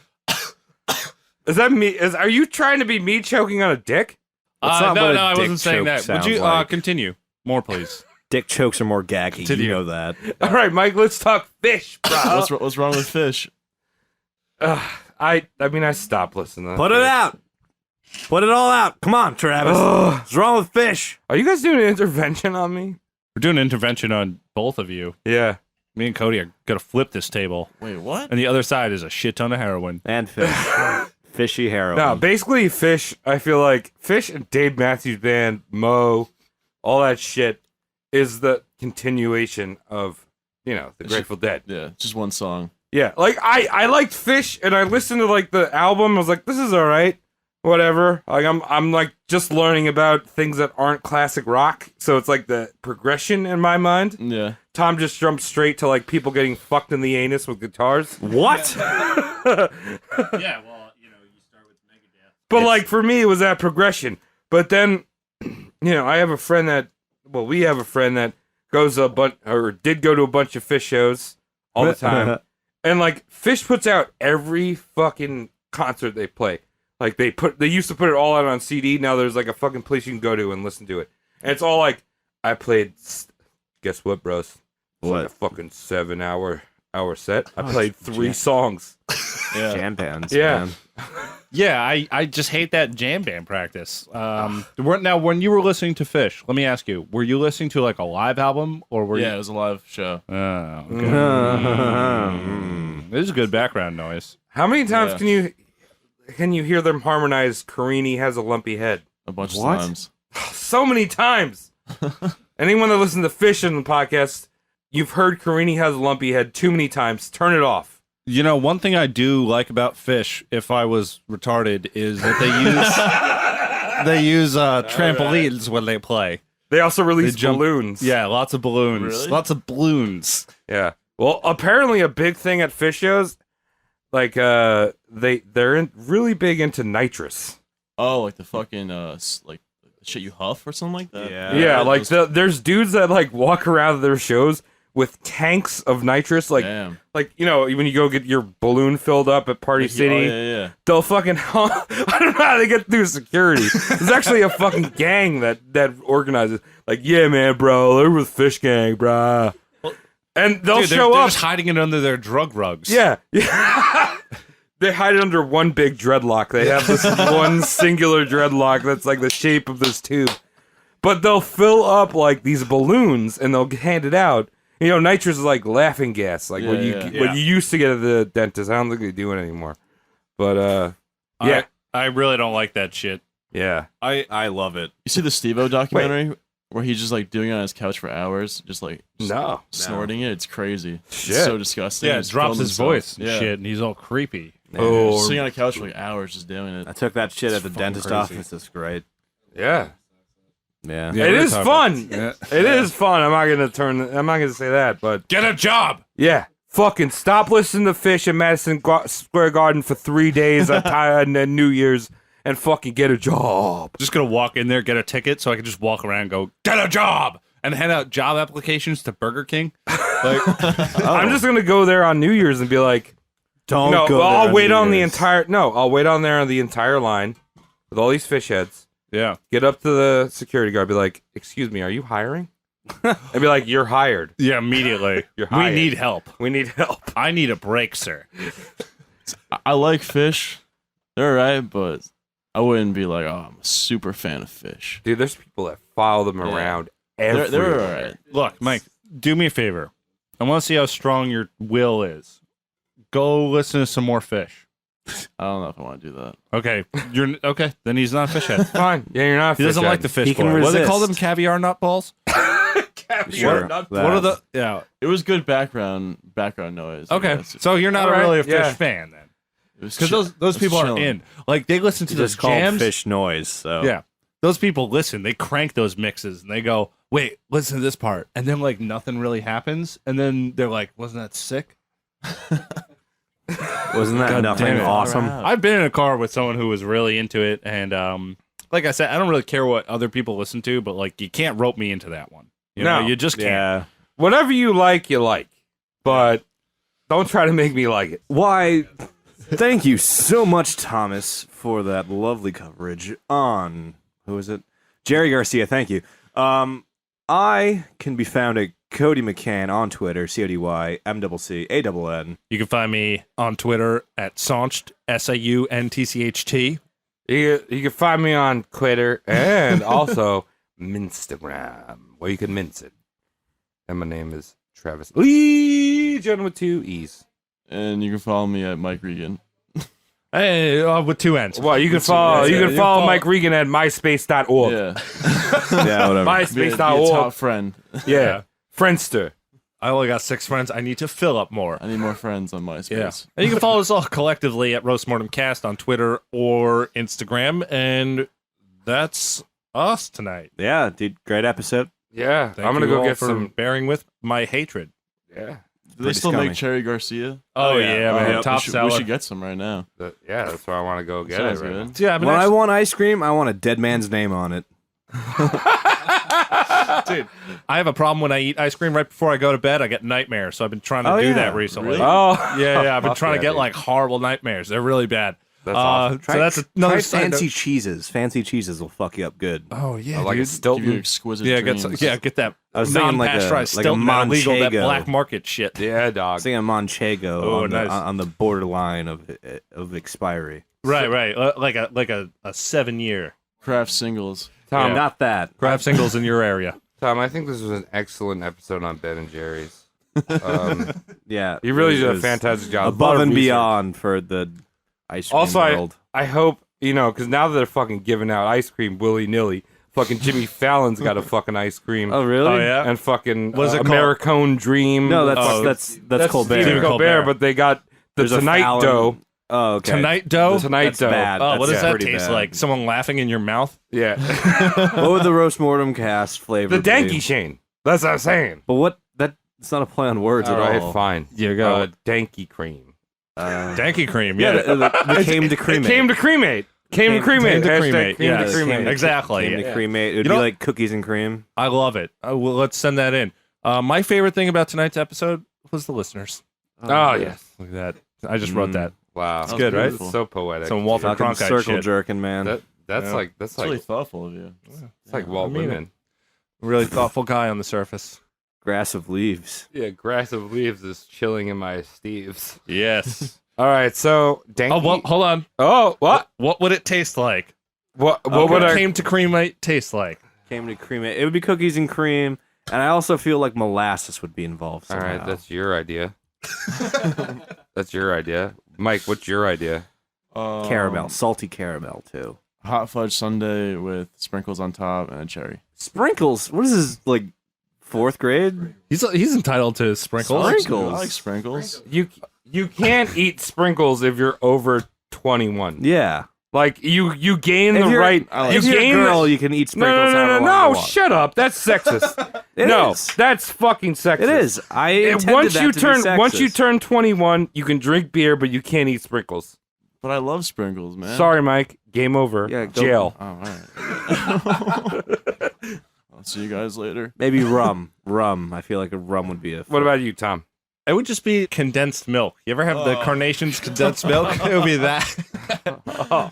B: Is that me? Are you trying to be me choking on a dick?
H: That's not
A: No,
H: what a
A: I
H: dick
A: wasn't saying
H: choke
A: that. Would
H: sounds
A: you
H: like.
A: continue? More, please.
H: Dick chokes are more gaggy.
A: Continue.
H: You know that.
B: All right, Mike. Let's talk fish, bro.
I: What's wrong with fish?
B: I mean, I stopped listening.
H: Put it out. Put it all out. Come on, Travis. What's wrong with fish?
B: Are you guys doing an intervention on me?
A: We're doing an intervention on both of you.
B: Yeah.
A: Me and Cody are going to flip this table.
I: Wait, what?
A: And the other side is a shit ton of heroin.
H: And fish. Fishy heroin.
B: No, basically, fish. I feel like Fish and Dave Matthews Band, Mo, all that shit is the continuation of the Grateful Dead.
I: Yeah, just one song.
B: Yeah, like I liked Fish, and I listened to like the album. I was like, this is all right, whatever. Like I'm like just learning about things that aren't classic rock, so it's like the progression in my mind.
I: Yeah.
B: Tom just jumped straight to like people getting fucked in the anus with guitars.
H: What?
A: Yeah, well, you start with Megadeth.
B: But like for me, it was that progression. But then, I have a friend that, we have a friend that goes did go to a bunch of Fish shows all the time, and like Fish puts out every fucking concert they play. Like they used to put it all out on CD. Now there's like a fucking place you can go to and listen to it, and it's all like I played. Guess what, bros? It's like a fucking 7-hour set. I played 3 songs.
I: Yeah.
H: Jam bands.
B: Yeah.
H: Man.
A: Yeah, I just hate that jam band practice. Now, when you were listening to Fish, let me ask you, were you listening to like a live album or were
I: Yeah,
A: you?
I: it was a live show.
A: Oh, okay. This is good background noise.
B: How many times
I: Yeah.
B: can you hear them harmonize Carini has a lumpy head?
I: A bunch
H: What?
I: of times.
B: So many times. Anyone that listens to Fish in the podcast, you've heard Carini has a lumpy head too many times. Turn it off.
A: One thing I do like about Fish, if I was retarded, is that they use trampolines when they play.
B: They also release
A: They jump-
B: balloons.
A: Yeah, lots of balloons.
I: Really?
A: Lots of balloons.
B: Yeah. Well, apparently a big thing at Fish shows, like they're really big into nitrous.
I: Oh, like the fucking like shit you huff or something like that.
B: Yeah, like there's dudes that like walk around their shows with tanks of nitrous, like
I: Damn.
B: like when you go get your balloon filled up at Party City,
I: Oh, yeah.
B: they'll fucking I don't know how they get through security. There's actually a fucking gang that organizes. Like, yeah, man, bro, they're with Fish Gang, bro. And they'll
A: Dude,
B: show
A: they're
B: up.
A: just hiding it under their drug rugs.
B: Yeah. They hide it under one big dreadlock. They have this one singular dreadlock that's like the shape of this tube. But they'll fill up like these balloons and they'll hand it out. You know, nitrous is like laughing gas, like what you used to get at the dentist. I don't think they do it anymore. But yeah,
A: I really don't like that shit.
B: yeah.
I: I love it. You see the Steve-O documentary where he's just like doing it on his couch for hours, just like snorting it? It's crazy.
B: Shit.
I: It's so disgusting.
A: Yeah,
I: He's
A: it drops
I: filmed
A: his
I: himself.
A: voice and shit, and he's all creepy.
B: Oh,
I: Sitting on a couch for like hours just doing it.
H: I took that shit at the dentist
A: crazy.
H: office. It's great.
B: yeah.
H: Yeah.
A: Yeah,
B: It
A: we're
B: is
A: talking-
B: fun.
A: Yeah.
B: It is fun. I'm not gonna say that, but
A: Get a job.
B: yeah. Fucking stop listening to Fish in Madison Square Garden for 3 days and then New Year's and fucking get a job.
A: Just gonna walk in there, get a ticket, so I can just walk around and go get a job and hand out job applications to Burger King. Like,
B: I'm just gonna go there on New Year's and be like,
H: Don't
B: no,
H: go there
B: I'll
H: on
B: wait
H: New
B: on the
H: Year's.
B: entire. No, I'll wait on there on the entire line with all these fish heads.
A: yeah,
B: Get up to the security guard, be like, "Excuse me, are you hiring?" And be like, "You're hired.
A: yeah, immediately.
B: You're
A: We
B: hired.
A: need help.
B: We need help."
A: I need a break, sir.
I: I like fish. They're alright, but I wouldn't be like, oh, I'm a super fan of fish.
B: Dude, there's people that follow them around
I: They're
B: everywhere.
I: alright.
A: Look, Mike, do me a favor. I want to see how strong your will is. Go listen to some more Fish.
I: I don't know if I want to do that.
A: Okay, you're okay. Then he's not a fish head.
B: Fine. Yeah, you're not. A
A: He doesn't
B: fish
A: like
B: head.
A: the fish
H: He can
A: boy. What do they call them?
H: resist.
A: Caviar nut balls.
H: Sure.
B: Not-
A: What are the? Yeah.
I: It was good background noise.
A: Okay,
I: Yeah,
A: so you're not
B: All right,
A: really a fish
B: yeah.
A: fan then,
I: it was
A: because
I: chill-
A: those
I: it was
A: people are
I: chilling.
A: in. Like they listen to
H: It's
A: those
H: just called
A: jams.
H: fish noise. So
A: Yeah, those people listen. They crank those mixes and they go, "Wait, listen to this part," and then like nothing really happens, and then they're like, "Wasn't that sick?"
H: wasn't that
A: God
H: nothing
A: damn it.
H: awesome?
A: I've been in a car with someone who was really into it, and like I said, I don't really care what other people listen to, but like you can't rope me into that one. You know,
B: No.
A: you just can't.
H: Yeah.
B: Whatever you like, but don't try to make me like it.
H: Why? Thank you so much, Thomas, for that lovely coverage on who is it? Jerry Garcia. Thank you. I can be found at Cody McCann on Twitter, CODYMCCANN.
A: You can find me on Twitter at Saunched, SAUNTCHT.
B: You can find me on Twitter and also Minstagram, where you can mince it. And my name is Travis Legion with 2 E's.
I: And you can follow me at Mike Regan.
A: Hey, with 2 N's.
B: Well, you can follow Mike Regan at myspace.org.
I: Yeah.
H: Yeah, whatever.
I: Be a
B: myspace.org.
I: top friend.
B: Yeah. Friendster.
A: I only got 6 friends. I need to fill up more.
I: I need more friends on MySpace.
A: Yeah. And you can follow us all collectively at RoastMortemCast on Twitter or Instagram. And that's us tonight.
H: Yeah, dude, great episode.
B: Yeah.
A: Thank
B: I'm going to
A: you
B: go
A: all
B: get
A: for
B: some.
A: bearing with my hatred.
B: Yeah.
I: Do they still
H: scummy.
I: make Cherry Garcia?
A: Oh, yeah, man.
H: Yep.
A: Top
I: we
A: seller.
I: should get some right now.
B: Yeah, that's why I want to go get
I: Sounds
B: it right
I: good.
A: Yeah, I've been
H: When I
A: actually-
H: want ice cream, I want a dead man's name on it.
A: Dude, I have a problem when I eat ice cream right before I go to bed. I get nightmares, so I've been trying to
H: Oh,
A: do
H: yeah.
A: that recently.
I: Really?
B: Oh.
A: Yeah, I've been
B: Fuck
A: trying to
B: yeah,
A: get
B: dude.
A: like horrible nightmares. They're really bad.
B: That's awesome.
A: So that's another
H: Try
A: side
H: fancy
A: note.
H: cheeses. Fancy cheeses will fuck you up good.
A: Oh yeah,
B: like a
A: dude.
B: Stilton.
I: Give you exquisite
A: Yeah,
I: dreams.
A: get that
H: I was thinking like a-
A: non-pasteurized
H: like a
A: Stilton, that illegal, that
H: Manchego.
A: black market shit.
B: Yeah,
H: I
B: dog.
H: was thinking Manchego
A: Oh,
H: on,
A: nice.
H: on the borderline of expiry.
A: Right. Like a 7-year
I: Craft singles.
B: Tom,
H: Not that.
A: craft singles in your area.
B: Tom, I think this was an excellent episode on Ben and Jerry's.
H: Yeah.
B: You really
H: it
B: did a
H: was
B: fantastic job.
H: Above
B: A lot of
H: and
B: research.
H: beyond for the ice cream
B: Also,
H: world.
B: I hope, because now that they're fucking giving out ice cream willy-nilly, fucking Jimmy Fallon's got a fucking ice cream.
H: Oh, really?
A: Oh yeah.
B: And fucking
A: What's it called?
B: Americone Dream.
H: No,
A: Oh,
H: that's Colbert.
B: Stephen Colbert,
A: Colbert.
B: but they got the
H: There's a
B: Tonight
H: Fallon-
B: Dough.
H: Oh, okay.
A: Tonight dough.
B: The Tonight
H: That's
B: Dough.
H: bad.
A: Oh, what
H: That's
A: does that
H: pretty
A: taste
H: bad.
A: like? Someone laughing in your mouth?
B: Yeah.
H: What would the roast mortem cast flavor
B: The
H: be?
B: Danky Shane. That's what I'm saying.
H: But what? It's not a play on words
B: All
H: at
B: right,
H: all.
B: fine.
A: You go.
B: Danky Cream.
A: Danky cream.
H: Yeah,
A: Yeah.
H: it came to cremate.
B: It came to cremate. Came to cremate.
A: Came to
B: Hashtag
A: cremate,
B: came to
A: yes.
B: cremate.
A: Exactly.
H: Came to
A: Yeah.
H: cremate. It would
A: You
H: be
A: know-
H: like cookies and cream.
A: I love it. Well, let's send that in. My favorite thing about tonight's episode was the listeners.
B: Oh, yes.
A: Look at that. I just wrote that.
B: Wow.
I: That's
A: good, right?
B: It's so poetic.
A: Some Walter
H: Fucking
A: Cronkite
H: circle
A: shit.
H: jerking, man.
B: That's
A: Yeah.
B: like
I: It's really thoughtful of you.
B: it's like Walt
A: I mean
B: Whitman.
A: Really thoughtful guy on the surface.
H: Grass of leaves.
B: Yeah, grass of leaves is chilling in my steves.
A: Yes.
B: All right, so Danky.
A: Oh, well, hold on.
B: Oh, what?
A: What would it taste like?
B: What
A: What
B: would
A: it
B: I?
A: came to cream might taste like?
H: Came to cream it. It would be cookies and cream, and I also feel like molasses would be involved.
B: All
H: Somehow.
B: right, that's your idea. That's your idea, Mike. What's your idea?
H: Caramel, salty caramel too.
I: Hot fudge sundae with sprinkles on top and a cherry.
H: Sprinkles. What is this like? 4th grade?
A: He's entitled to sprinkles.
H: Sprinkles.
I: I like sprinkles.
B: You can't eat sprinkles if you're over 21.
H: Yeah.
B: Like you gain
H: If
B: the
H: you're-
B: right.
H: If
B: you
H: you're a
B: gain
H: girl,
B: the,
H: you can eat
B: no,
H: sprinkles.
B: no,
H: however
B: no,
H: long you
B: no!
H: want.
B: Shut up. That's sexist.
H: It
B: no,
H: is.
B: that's fucking sexist.
H: It is. I intended
B: Once
H: that
B: you
H: to be
B: turn once you
H: sexist.
B: turn 21, you can drink beer, but you can't eat sprinkles.
I: But I love sprinkles, man.
B: Sorry, Mike. Game over.
H: Yeah, go-
B: Jail.
I: Oh, all right. I'll see you guys later.
H: Maybe rum. Rum. I feel like a rum would be a.
B: What about you, Tom?
A: It would just be condensed milk. You ever have the Carnations condensed milk? It would be that.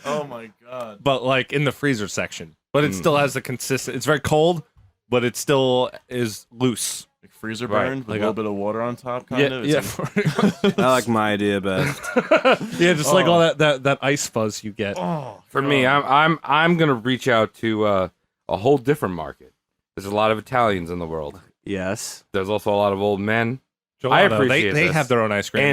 I: Oh my god.
A: But like in the freezer section. But it still has the consistent. It's very cold, but it still is loose.
I: Like freezer
B: Right.
I: burned with
A: Like
I: a little
A: a-
I: bit of water on top, kind of. It's like-
H: I like my idea best.
A: Yeah, just like all that ice fuzz you get.
B: For me, I'm gonna reach out to a whole different market. There's a lot of Italians in the world.
H: Yes.
B: There's also a lot of old men. I
A: Joanna,
B: appreciate
A: they
B: this.
A: have their own ice cream.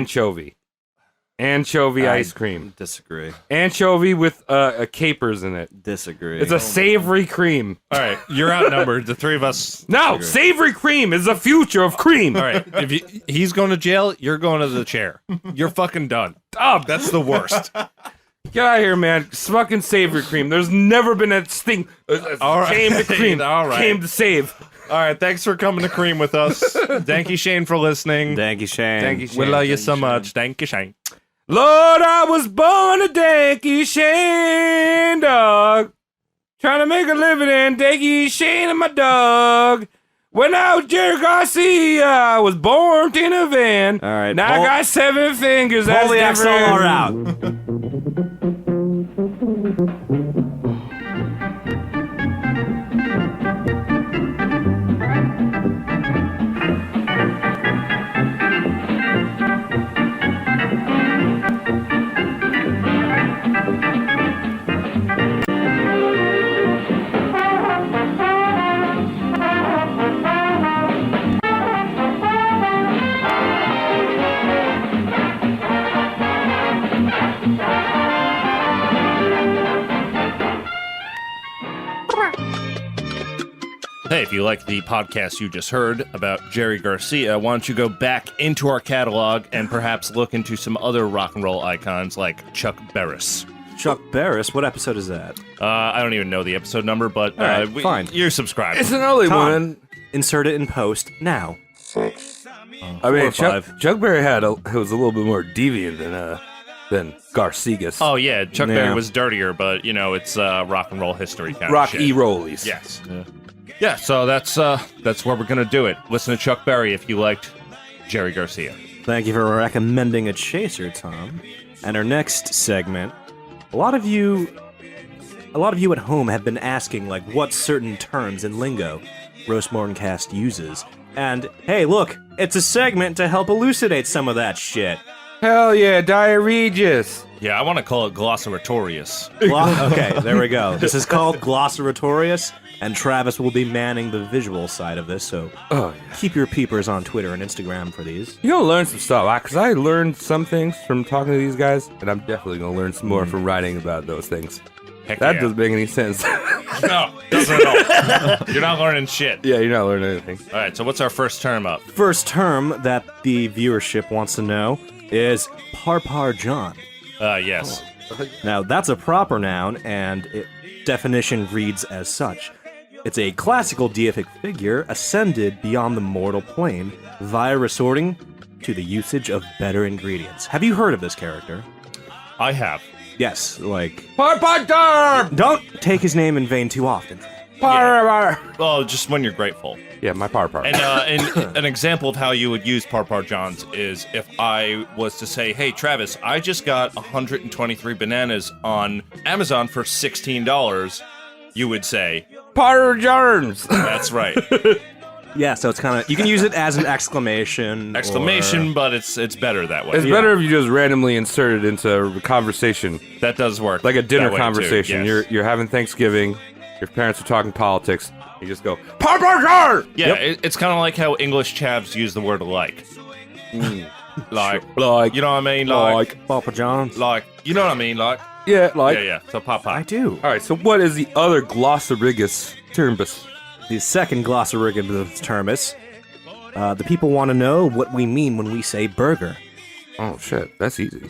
B: Anchovy ice cream.
H: Disagree.
B: Anchovy with capers in it.
H: Disagree.
B: It's a savory cream.
A: All right, you're outnumbered. The three of us.
B: No, savory cream is the future of cream.
A: All right, if he's going to jail, you're going to the chair. You're fucking done. Oh, that's the worst.
B: Get out of here, man. It's fucking savory cream. There's never been a thing.
A: All right.
B: Came to cream.
A: All right.
B: Came to save.
A: All right, thanks for coming to Cream with us. Thank you, Shane, for listening.
H: Thank you, Shane.
B: Thank you, Shane.
A: We love you so much. Thank you, Shane.
B: Lord, I was born a Danky Shane dog. Trying to make a living and Danky Shane and my dog. When I was Jerry Garcia, I was born in a van.
H: All right,
B: Now
H: pull-
B: I got 7 fingers.
H: Pull
B: That's
H: the
B: different.
H: XLR out.
A: Hey, if you like the podcast you just heard about Jerry Garcia, why don't you go back into our catalog and perhaps look into some other rock and roll icons like Chuck Barris.
H: Chuck Barris. What episode is that?
A: I don't even know the episode number, but
H: All right, fine.
A: you're subscribed.
B: It's an early
H: Tom.
B: one.
H: Insert it in post now.
B: I mean,
H: or five.
B: Chuck Berry was a little bit more deviant than Garcias.
A: Oh, yeah, Chuck
H: Yeah.
A: Berry was dirtier, but, you know, it's rock and roll history kind
B: Rock
A: of shit.
B: E-rollies.
A: Yes. Yeah, so that's where we're going to do it. Listen to Chuck Berry if you liked Jerry Garcia.
H: Thank you for recommending a chaser, Tom. And our next segment, a lot of you at home have been asking like what certain terms in lingo Roast Morncast uses. And hey, look, it's a segment to help elucidate some of that shit.
B: Hell yeah, diaregis.
A: Yeah, I want to call it glossaratorious.
H: Okay, there we go. This is called Glossaratorious, and Travis will be manning the visual side of this, so keep your peepers on Twitter and Instagram for these.
B: You're gonna learn some stuff, because I learned some things from talking to these guys, and I'm definitely gonna learn some more from writing about those things.
A: Heck
B: That
A: yeah.
B: doesn't make any sense.
A: No, doesn't at all. You're not learning shit.
B: Yeah, you're not learning anything.
A: All right, so what's our first term up?
H: First term that the viewership wants to know is Parpar John.
A: Yes.
H: Now, that's a proper noun, and definition reads as such. It's a classical deific figure ascended beyond the mortal plane via resorting to the usage of better ingredients. Have you heard of this character?
A: I have.
H: Yes, like...
B: Parpadar!
H: Don't take his name in vain too often.
A: Well, just when you're grateful.
B: Yeah, my parpar.
A: And an example of how you would use Parpar Johns is if I was to say, hey, Travis, I just got 123 bananas on Amazon for $16. You would say,
B: Parpar Jones.
A: that's right.
H: Yeah, so it's kind of you can use it as an exclamation.
A: Exclamation, but it's better that way.
B: It's better if you just randomly insert it into a conversation,
A: That does work.
B: like a dinner
A: that way, too,
B: conversation.
A: yes.
B: You're having Thanksgiving. Your parents are talking politics. You just go, Parmesan!
A: Yeah, it's kind of like how English chavs use the word like. Like, you know what I mean? Like,
H: Papa John's.
A: like, you know what I mean? Like,
B: Yeah, like.
A: yeah. So pop.
H: I do.
B: All right, so what is the other glossarigus termbus?
H: The second glossarigus termus. The people want to know what we mean when we say burger.
B: Oh, shit. That's easy.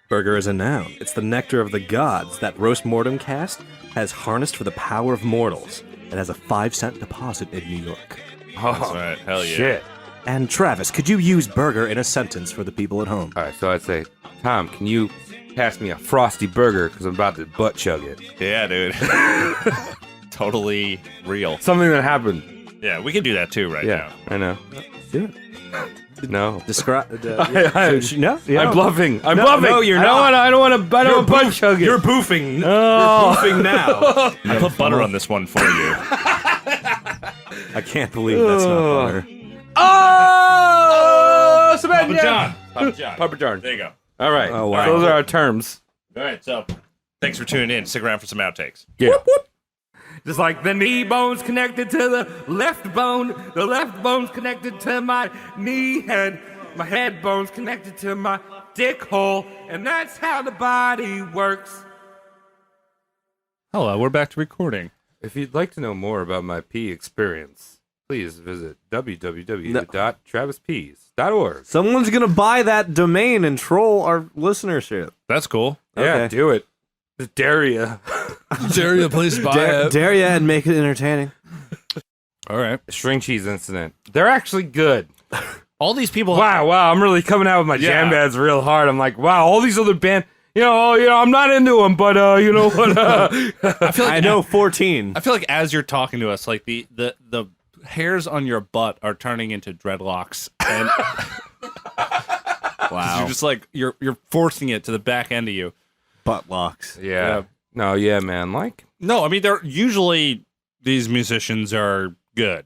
H: Burger is a noun. It's the nectar of the gods that Roast Mortem cast has harnessed for the power of mortals. It has a 5-cent deposit in New York.
B: Oh,
A: That's right. Hell yeah.
B: shit.
H: And Travis, could you use burger in a sentence for the people at home?
B: All right, so I'd say, Tom, can you pass me a frosty burger because I'm about to butt chug it?
A: Yeah, dude. Totally real.
B: Something that happened.
A: Yeah, we can do that too right
B: Yeah, I know.
H: Do it.
B: No.
H: Describe.
B: No,
H: I'm
B: I'm bluffing. I'm
H: No,
B: bluffing.
H: no, you're not.
B: I don't want to butt chug it.
H: You're boofing.
B: Oh.
H: You're boofing now.
A: I put butter on this one for you.
H: I can't believe that's not butter.
B: Oh, Sebastian.
A: Papa John.
B: Papa John.
A: There you go.
B: All right.
H: Oh, wow.
B: Those are our terms.
A: All right, so thanks for tuning in. Stick around for some outtakes.
B: Yeah. Just like the knee bone's connected to the left bone's connected to my knee head, my head bone's connected to my dick hole, and that's how the body works.
A: Hello, we're back to recording.
B: If you'd like to know more about my pee experience, please visit www.travispees.org.
H: Someone's gonna buy that domain and troll our listenership.
A: That's cool.
B: Yeah,
H: Okay.
B: do it. Dare ya.
E: Dare you please buy
H: Dare ya and make it entertaining.
A: All right.
B: String cheese incident. They're actually good.
A: All these people.
B: Wow, I'm really coming out with my
A: Yeah.
B: jam bands real hard. I'm like, wow, all these other bands, I'm not into them, but you know what?
A: I feel like
H: I know 14.
A: I feel like as you're talking to us, like the hairs on your butt are turning into dreadlocks, and
H: Wow.
A: you're just like you're forcing it to the back end of you.
H: Butt locks.
B: Yeah. No, yeah, man. Like,
A: No, I mean they're usually these musicians are good.